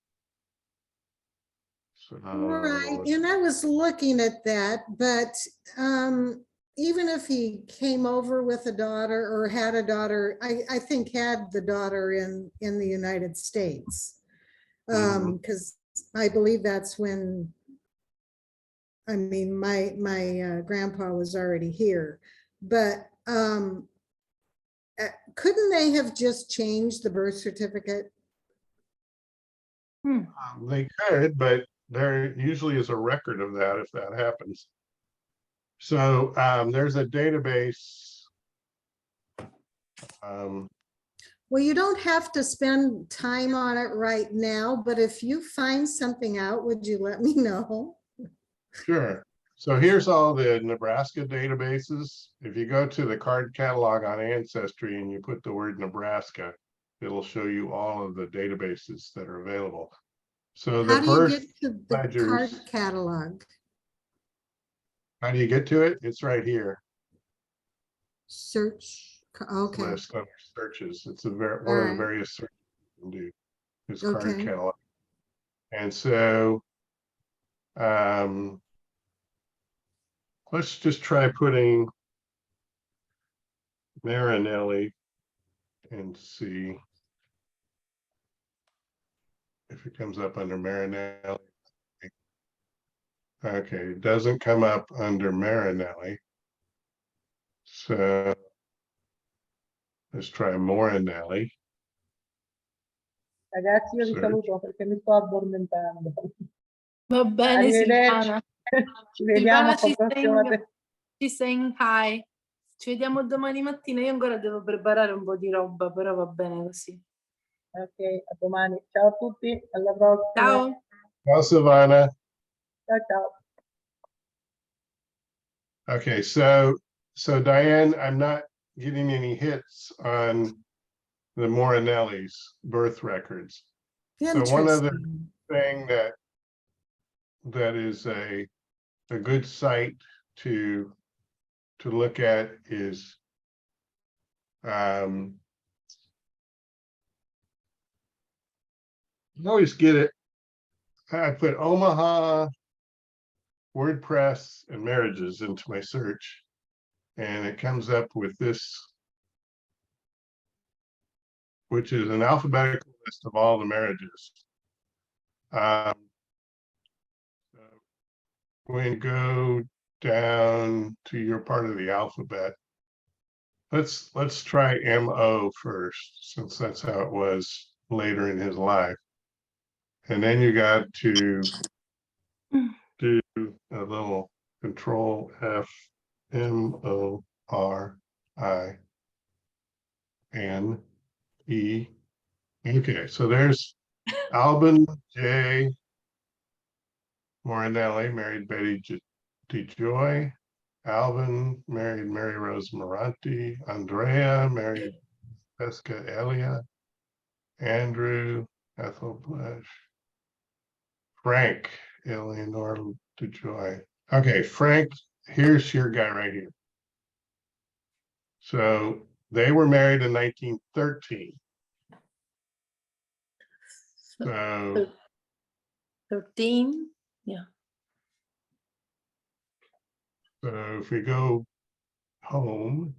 So, Right, and I was looking at that, but even if he came over with a daughter or had a daughter, I think had the daughter in the United States. Because I believe that's when, I mean, my grandpa was already here, but couldn't they have just changed the birth certificate? They could, but there usually is a record of that if that happens. So there's a database. Well, you don't have to spend time on it right now, but if you find something out, would you let me know? Sure. So here's all the Nebraska databases. If you go to the card catalog on Ancestry and you put the word Nebraska, it'll show you all of the databases that are available. So the How do you birth get to the card ledgers, catalog? how do you get to it? It's right here. Search, okay. List under searches. It's one of the right. various searches you can do. Is Okay. card catalog. And so let's just try putting Morinelli and see if it comes up under Morinelli. Okay, it doesn't come up under Morinelli. So let's try Morinelli. Ragazzi, io vi Search. saluto perché mi sto addormentando. Va bene, Arrivederci. Silvana. Ci vediamo Silvana alla prossima. ci saying hi. Ci vediamo domani mattina. Io ancora devo preparare un po' di roba, però va bene così. Ok, a domani. Ciao a tutti, alla prossima. Ciao. Ciao, Silvana. Ciao, ciao. Okay, so Diane, I'm not getting any hits on the Morinelli's birth records. So one other thing that is a good site to look at is you always get it. I put Omaha, WordPress, and marriages into my search, and it comes up with this, which is an alphabetical list of all the marriages. When you go down to your part of the alphabet, let's try MO first, since that's how it was later in his life. And then you got to do a little Control F, MORINE. Okay, so there's Alban J. Morinelli, married Betty DeJoy. Alvin married Mary Rose Moranti. Andrea married Pesca Elia. Andrew Ethel Bush. Frank Eleanor DeJoy. Okay, Frank, here's your guy right here. So they were married in 1913. So 13. Yeah. So if we go home,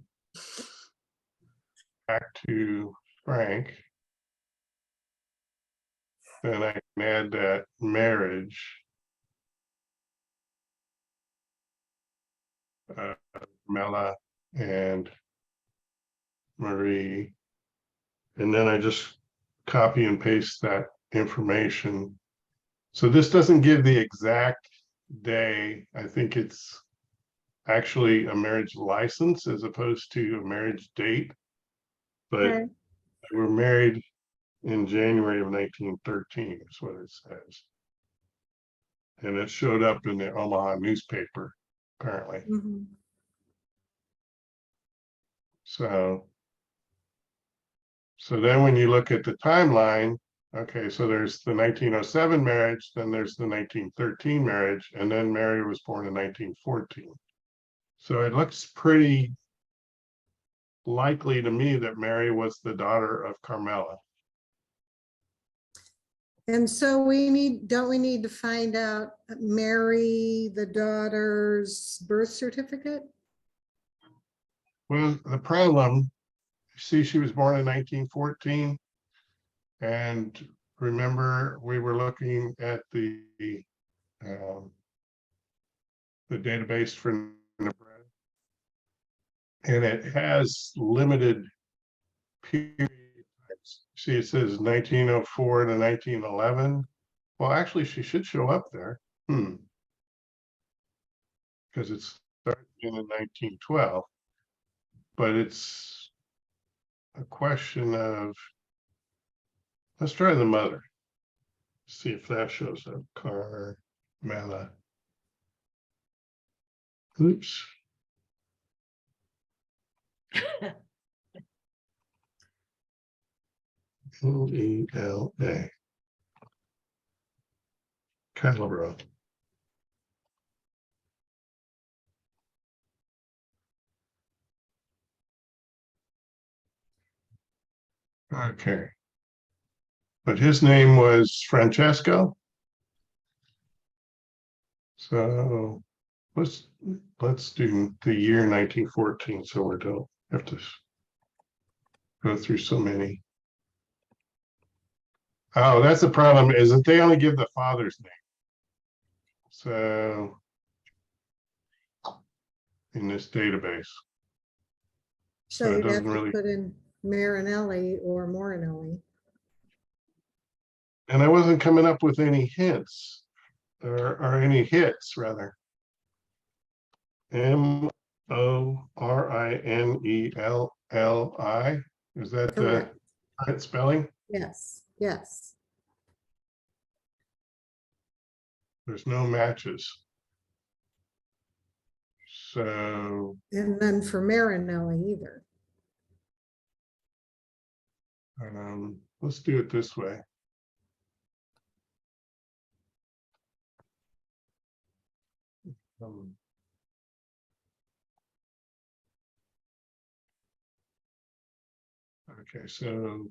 back to Frank, then I can add that marriage. Mela and Marie. And then I just copy and paste that information. So this doesn't give the exact day. I think it's actually a marriage license as opposed to a marriage date. But Okay. they were married in January of 1913 is what it says. And it showed up in the Omaha newspaper, apparently. Mhm. So then when you look at the timeline, okay, so there's the 1907 marriage, then there's the 1913 marriage, and then Mary was born in 1914. So it looks pretty likely to me that Mary was the daughter of Carmela. And so don't we need to find out Mary, the daughter's birth certificate? Well, the problem, see, she was born in 1914. And remember, we were looking at the database for Nebraska, and it has limited period. See, it says 1904 to 1911. Well, actually, she should show up there. Because it started in 1912. But it's a question of, let's try the mother. See if that shows up. Carmela. Oops. L-E-L-A. Calibro. Okay. But his name was Francesco. So let's do the year 1914 so we don't have to go through so many. Oh, that's the problem, is that they only give the father's name. So in this database. So So it you'd have doesn't to really, put in Marinelli or Morinelli. and I wasn't coming up with any hints or any hits rather. Morinelli. Is that the Correct. right spelling? Yes, yes. There's no matches. So And then for Marinelli either. let's do it this way. Okay, so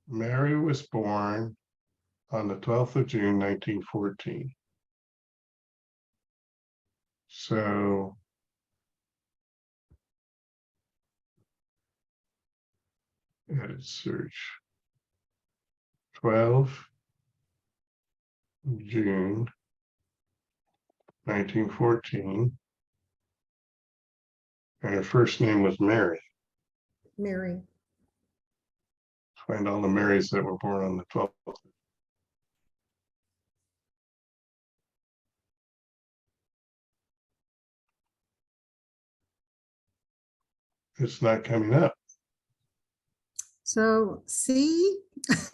Mary was born on the 12th of June, 1914. So edit search. 12 June 1914. And her first name was Mary. Mary. Find all the Marys that were born on the 12th. It's not coming up. So see? See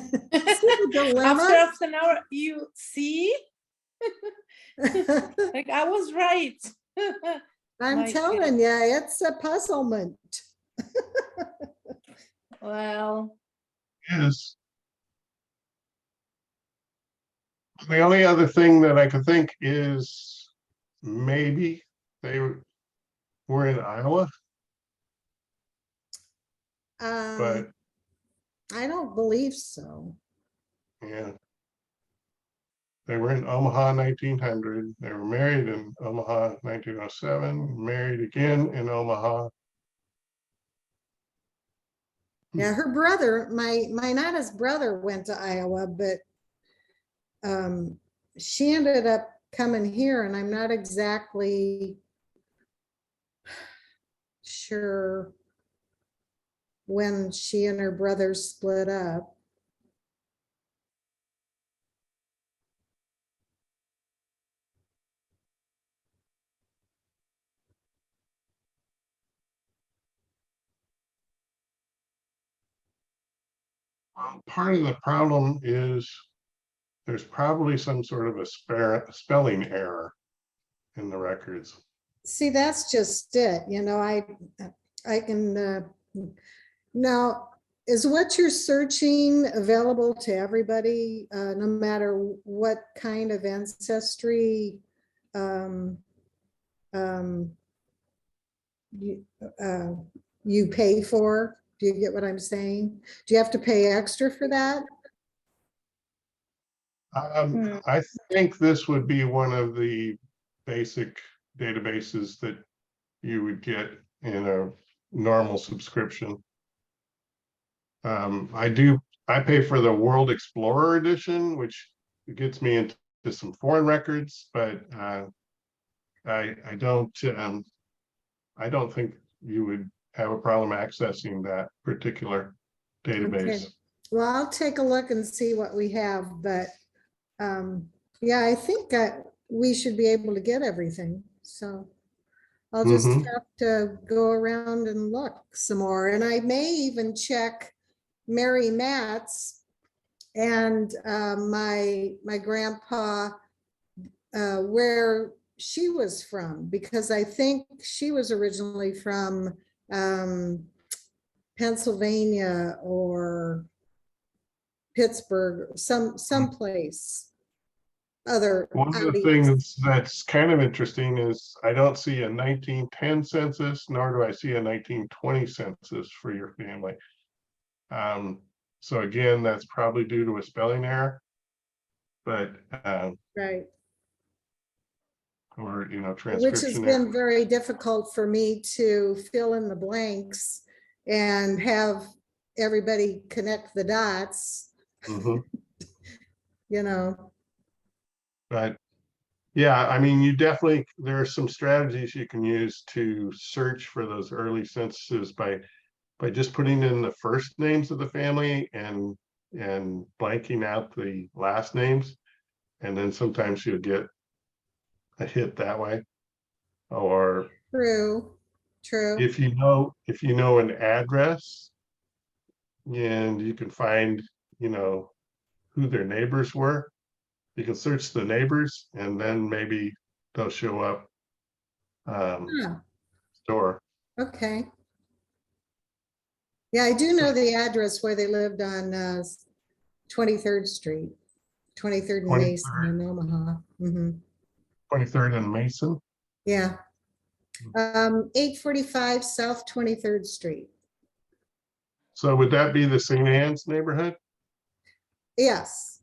the dilemma? After half an hour, you see? Like I was right. I'm My telling you, it's a puzzlement. Well, Yes. The only other thing that I could think is maybe they were in Iowa, but I don't believe so. yeah. They were in Omaha 1900. They were married in Omaha 1907, married again in Omaha. Yeah, her brother, my Nana's brother went to Iowa, but she ended up coming here, and I'm not exactly sure when she and her brother split up. Well, part of the problem is there's probably some sort of a spelling error in the records. See, that's just it, you know, I can, now, is what you're searching available to everybody, no matter what kind of ancestry you pay for? Do you get what I'm saying? Do you have to pay extra for that? I think this would be one of the basic databases that you would get in a normal subscription. I pay for the World Explorer edition, which gets me into some foreign records, but I don't think you would have a problem accessing that particular database. Okay. Well, I'll take a look and see what we have, but yeah, I think we should be able to get everything. So I'll just have to go around and look some more. And I may even check Mary Matt's and my grandpa, where she was from, because I think she was originally from Pennsylvania or Pittsburgh, someplace other. One of the things that's kind of interesting is I don't see a 1910 census, nor do I see a 1920 census for your family. So again, that's probably due to a spelling error, but right. Or, you know, Which has been very difficult for me to fill in the blanks and have everybody connect the dots. You know. But yeah, I mean, you definitely, there are some strategies you can use to search for those early censuses by just putting in the first names of the family and blanking out the last names. And then sometimes you'll get a hit that way. Or true. If you know an address and you can find, you know, who their neighbors were, you can search the neighbors and then maybe they'll show up. Store. Okay. Yeah, I do know the address where they lived on 23rd Street, 23rd and Mason in Omaha. 23rd and Mason? Yeah. 845 South 23rd Street. So would that be the St. Anne's neighborhood? Yes.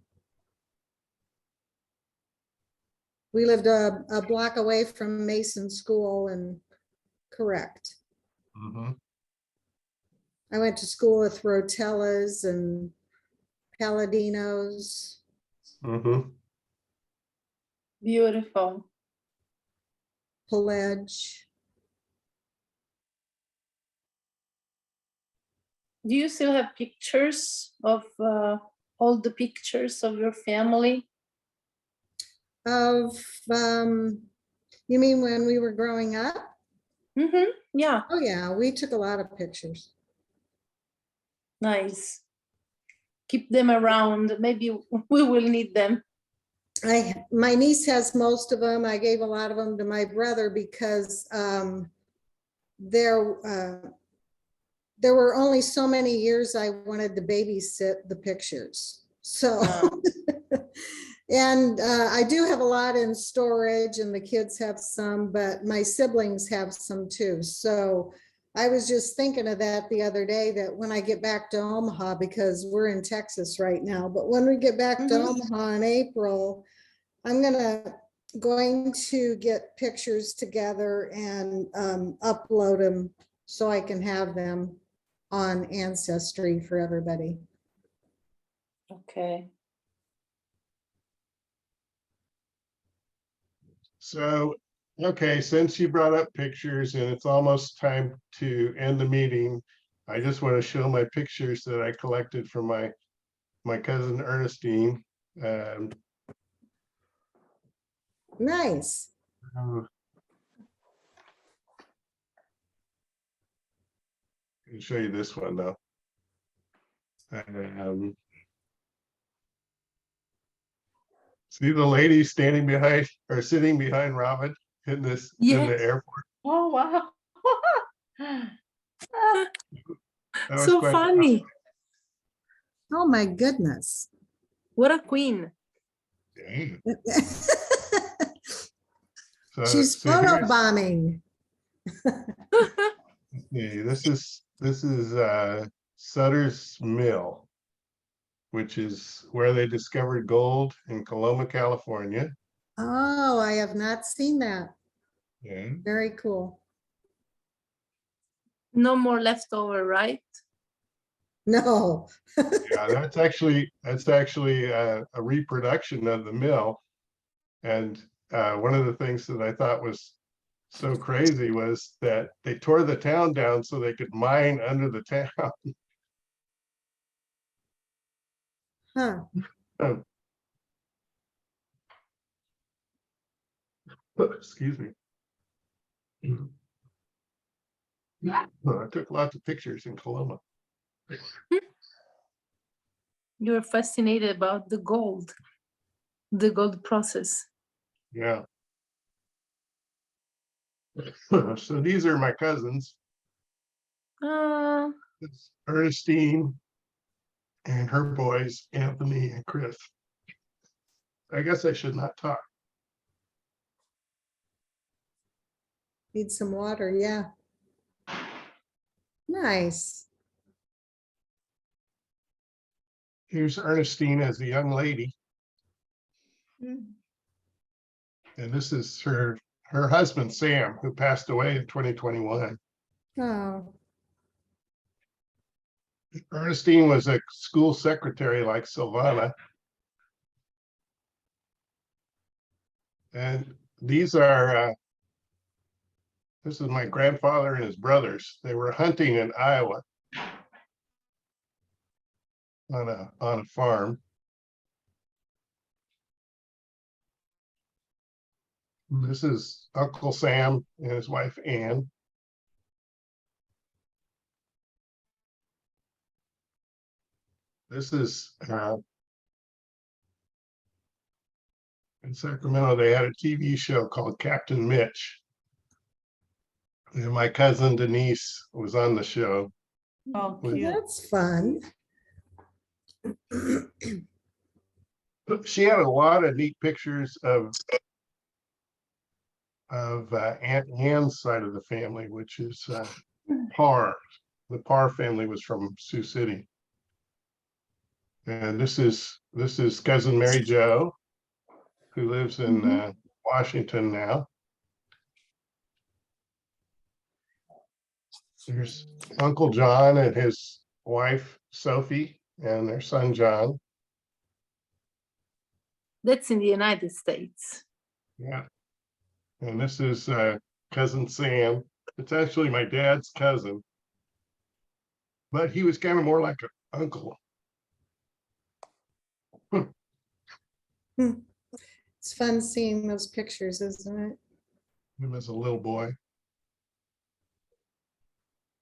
We lived a block away from Mason School, and correct. I went to school with Rotellas and Paladinos. Beautiful. Pledge. Do you still have pictures of all the pictures of your family? Of, you mean when we were growing up? Yeah. Oh yeah, we took a lot of pictures. Nice. Keep them around. Maybe we will need them. My niece has most of them. I gave a lot of them to my brother because there were only so many years I wanted to babysit the pictures. So, and I do have a lot in storage and the kids have some, but my siblings have some too. So I was just thinking of that the other day, that when I get back to Omaha, because we're in Texas right now, but when we get back to Omaha in April, I'm going to get pictures together and upload them so I can have them on Ancestry for everybody. Okay. So, okay, since you brought up pictures and it's almost time to end the meeting, I just want to show my pictures that I collected from my cousin Ernestine. Nice. I'll show you this one though. See the lady standing behind or sitting behind Robin in this in the airport. Oh, wow. That was So quite funny. Oh, my goodness. What a queen. dang. She's So here's- photobombing. yeah, this is Sutter's Mill, which is where they discovered gold in Coloma, California. Oh, I have not seen that. Yeah. Very cool. No more leftover, right? No. Yeah, that's actually a reproduction of the mill. And one of the things that I thought was so crazy was that they tore the town down so they could mine under the town. Huh. Excuse me. I took lots of pictures in Coloma. You're fascinated about the gold process. Yeah. So these are my cousins. It's Ernestine and her boys, Anthony and Chris. I guess I should not talk. Need some water, yeah. Nice. Here's Ernestine as a young lady. And this is her husband, Sam, who passed away in 2021. Oh, Ernestine was a school secretary like Silvana. And these are, this is my grandfather and his brothers. They were hunting in Iowa on a farm. This is Uncle Sam and his wife, Ann. This is in Sacramento, they had a TV show called Captain Mitch. And my cousin Denise was on the show. Oh, With- cute. that's fun. She had a lot of neat pictures of Aunt Ann's side of the family, which is Parr. The Parr family was from Sioux City. And this is cousin Mary Jo, who lives in Washington now. There's Uncle John and his wife Sophie and their son John. That's in the United States. Yeah. And this is cousin Sam. It's actually my dad's cousin, but he was kind of more like an uncle. It's fun seeing those pictures, isn't it? Him as a little boy.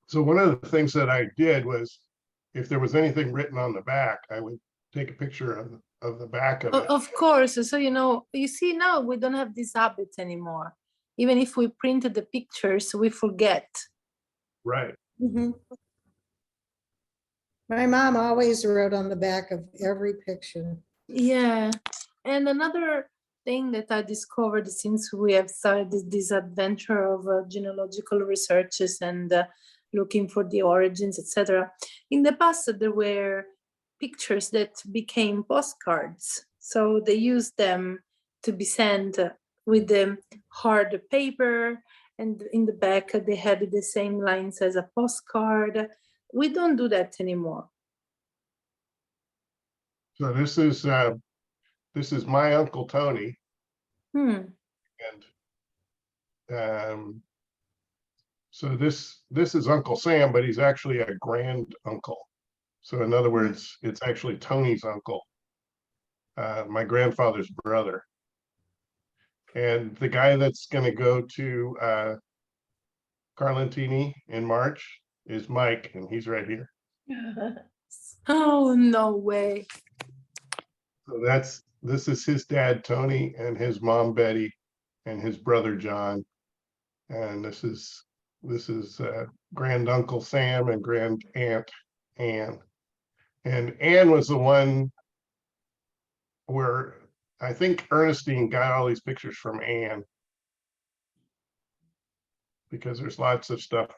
So one of the things that I did was, if there was anything written on the back, I would take a picture of the back of it. Of course. So, you see now we don't have this habit anymore. Even if we printed the pictures, we forget. Right. Mhm. My mom always wrote on the back of every picture. Yeah. And another thing that I discovered since we have started this adventure of genealogical researches and looking for the origins, etc. In the past, there were pictures that became postcards. So they used them to be sent with the hard paper, and in the back they had the same lines as a postcard. We don't do that anymore. So this is my Uncle Tony. And so this is Uncle Sam, but he's actually a grand uncle. So in other words, it's actually Tony's uncle, my grandfather's brother. And the guy that's going to go to Carlentini in March is Mike, and he's right here. Oh, no way. So this is his dad, Tony, and his mom, Betty, and his brother, John. And this is grand uncle Sam and grand aunt Ann. And Ann was the one where I think Ernestine got all these pictures from Ann, because there's lots of stuff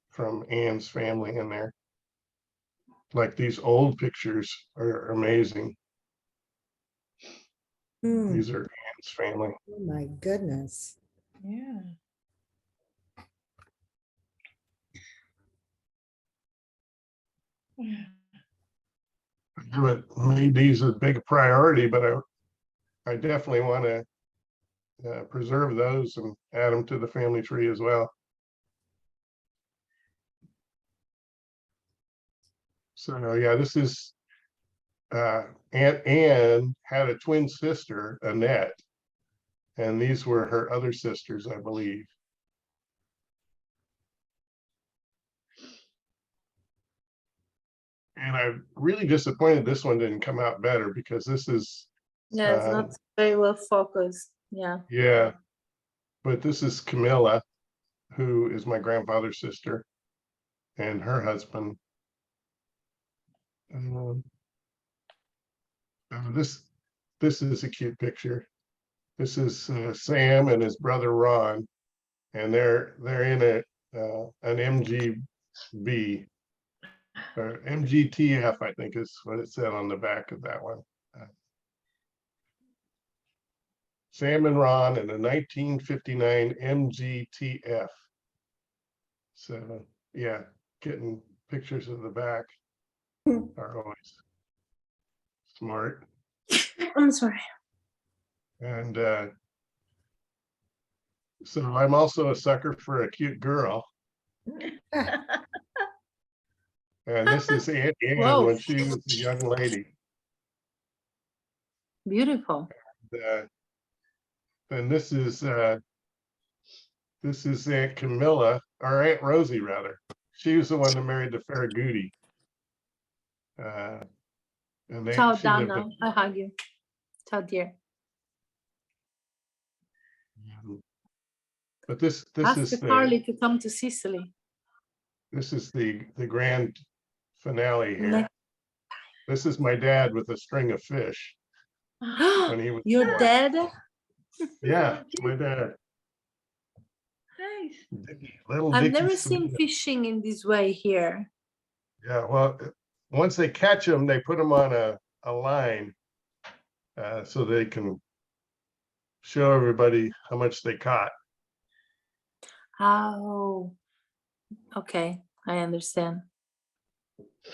from Ann's family in there. Like these old pictures are amazing. These are Ann's family. Oh, my goodness. Yeah. I haven't made these a big priority, but I definitely want to preserve those and add them to the family tree as well. So yeah, this is Aunt Ann had a twin sister, Annette, and these were her other sisters, I believe. And I'm really disappointed this one didn't come out better, because this is Yeah, it's not very well focused. Yeah. yeah, but this is Camilla, who is my grandfather's sister, and her husband. This is a cute picture. This is Sam and his brother Ron, and they're in an MGB or MGTF, I think is what it said on the back of that one. Sam and Ron in a 1959 MGTF. So yeah, getting pictures of the back are always smart. I'm sorry. And so I'm also a sucker for a cute girl. And this is Aunt Ann when she was a young lady. Beautiful. And this is Aunt Camilla, or Aunt Rosie rather. She was the one that married the Farragutti. And they Ciao, she lived Dana. in- I hug you. Ciao, dear. But this Ask is Carly to come to Sicily. this is the grand finale here. This is my dad with a string of fish when he was Your born. dad? Yeah, my dad. Nice. Little I've Dicky never Smith. seen fishing in this way here. Yeah, well, once they catch them, they put them on a line so they can show everybody how much they caught. Oh, okay. I understand.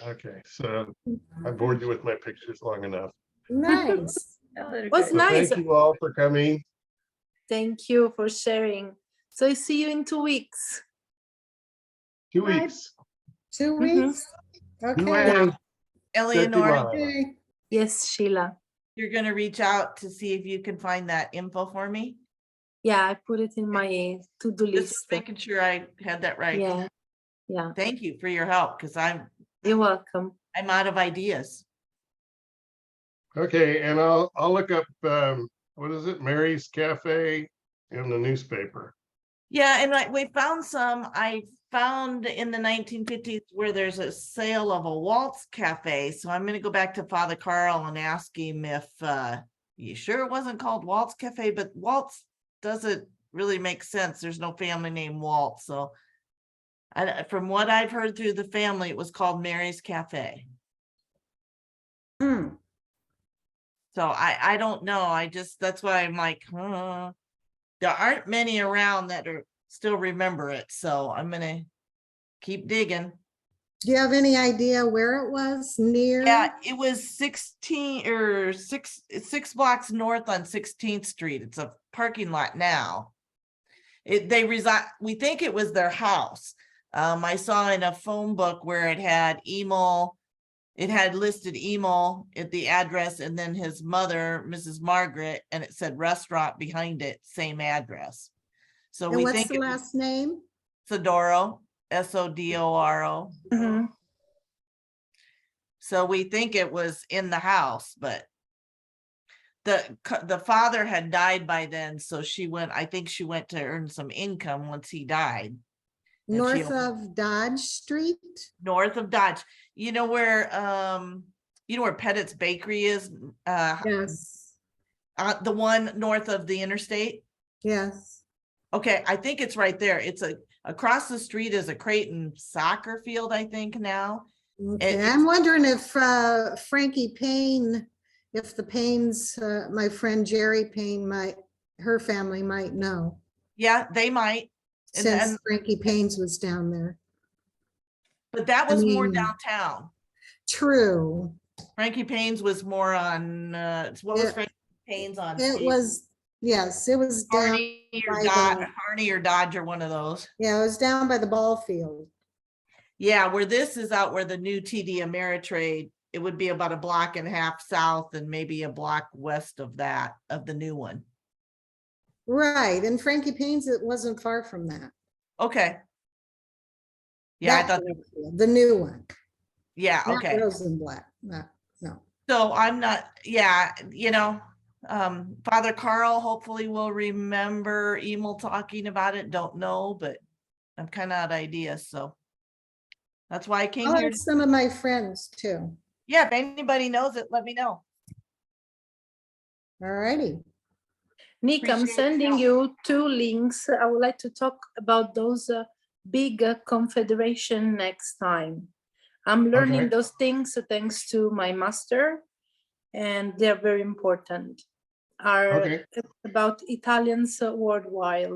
Okay, so I bored you with my pictures long enough. Nice. Was So nice. thank you all for coming. Thank you for sharing. So I see you in 2 weeks. 2 weeks. 2 weeks? Okay. Yeah. Eleanor, Okay. Yes, Sheila. you're gonna reach out to see if you can find that info for me? Yeah, I put it in my to-do Just list. making sure I had that right. Yeah, yeah. Thank you for your help, because You're welcome. I'm out of ideas. Okay, and I'll look up what is it, Mary's Cafe in the newspaper. Yeah, and we found some, I found in the 1950s where there's a sale of a Waltz Cafe. So I'm gonna go back to Father Carl and ask him if you sure it wasn't called Waltz Cafe, but Waltz doesn't really make sense. There's no family named Waltz. So from what I've heard through the family, it was called Mary's Cafe. So I don't know. That's why I'm like, there aren't many around that are still remember it. So I'm gonna keep digging. Do you have any idea where it was near? Yeah, it was 16 or 6 blocks north on 16th Street. It's a parking lot now. They reside, we think it was their house. I saw in a phone book where it had email. It had listed email at the address and then his mother, Mrs. Margaret, and it said restaurant behind it, same address. So And we what's think the last name? Sodoro, Sodoro. Mhm. So we think it was in the house, but the father had died by then, so I think she went to earn some income once he died. And she North of Dodge Street? North of Dodge. You know where Pettit's Bakery is? Yes, The one north of the interstate? yes. Okay, I think it's right there. It's across the street is a Creighton soccer field, I think now. Okay, I'm wondering if Frankie Payne, if the Paynes, my friend Jerry Payne her family might know. Yeah, they might. Since Frankie Payne's was down there. But that was more downtown. True. Frankie Payne's was more on, what was Frankie Payne's on? It was, yes, it was down. Harney or Dodge or one of those. Yeah, it was down by the ball field. Yeah, where this is out where the new TD Ameritrade, it would be about a block and a half south and maybe a block west of that, of the new one. Right, and Frankie Payne's, it wasn't far from that. Okay. Yeah, I thought the new one. Yeah, okay. Rosenblatt, no. So I'm not, yeah, Father Carl hopefully will remember Emil talking about it. Don't know, but I'm kind of out of ideas, so that's why I came I'll here. have some of my friends too. Yeah, if anybody knows it, let me know. All righty. Nick, I'm sending you 2 links. I would like to talk about those big confederation next time. I'm learning those things thanks to my master, and they're very important. Are about Italians worldwide.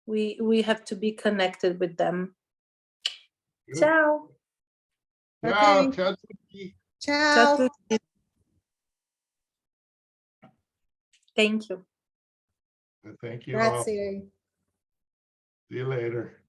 We have to be connected with them. Ciao. Okay. Ciao. Ciao. Thank you. Thank you all. Grazie. See you later.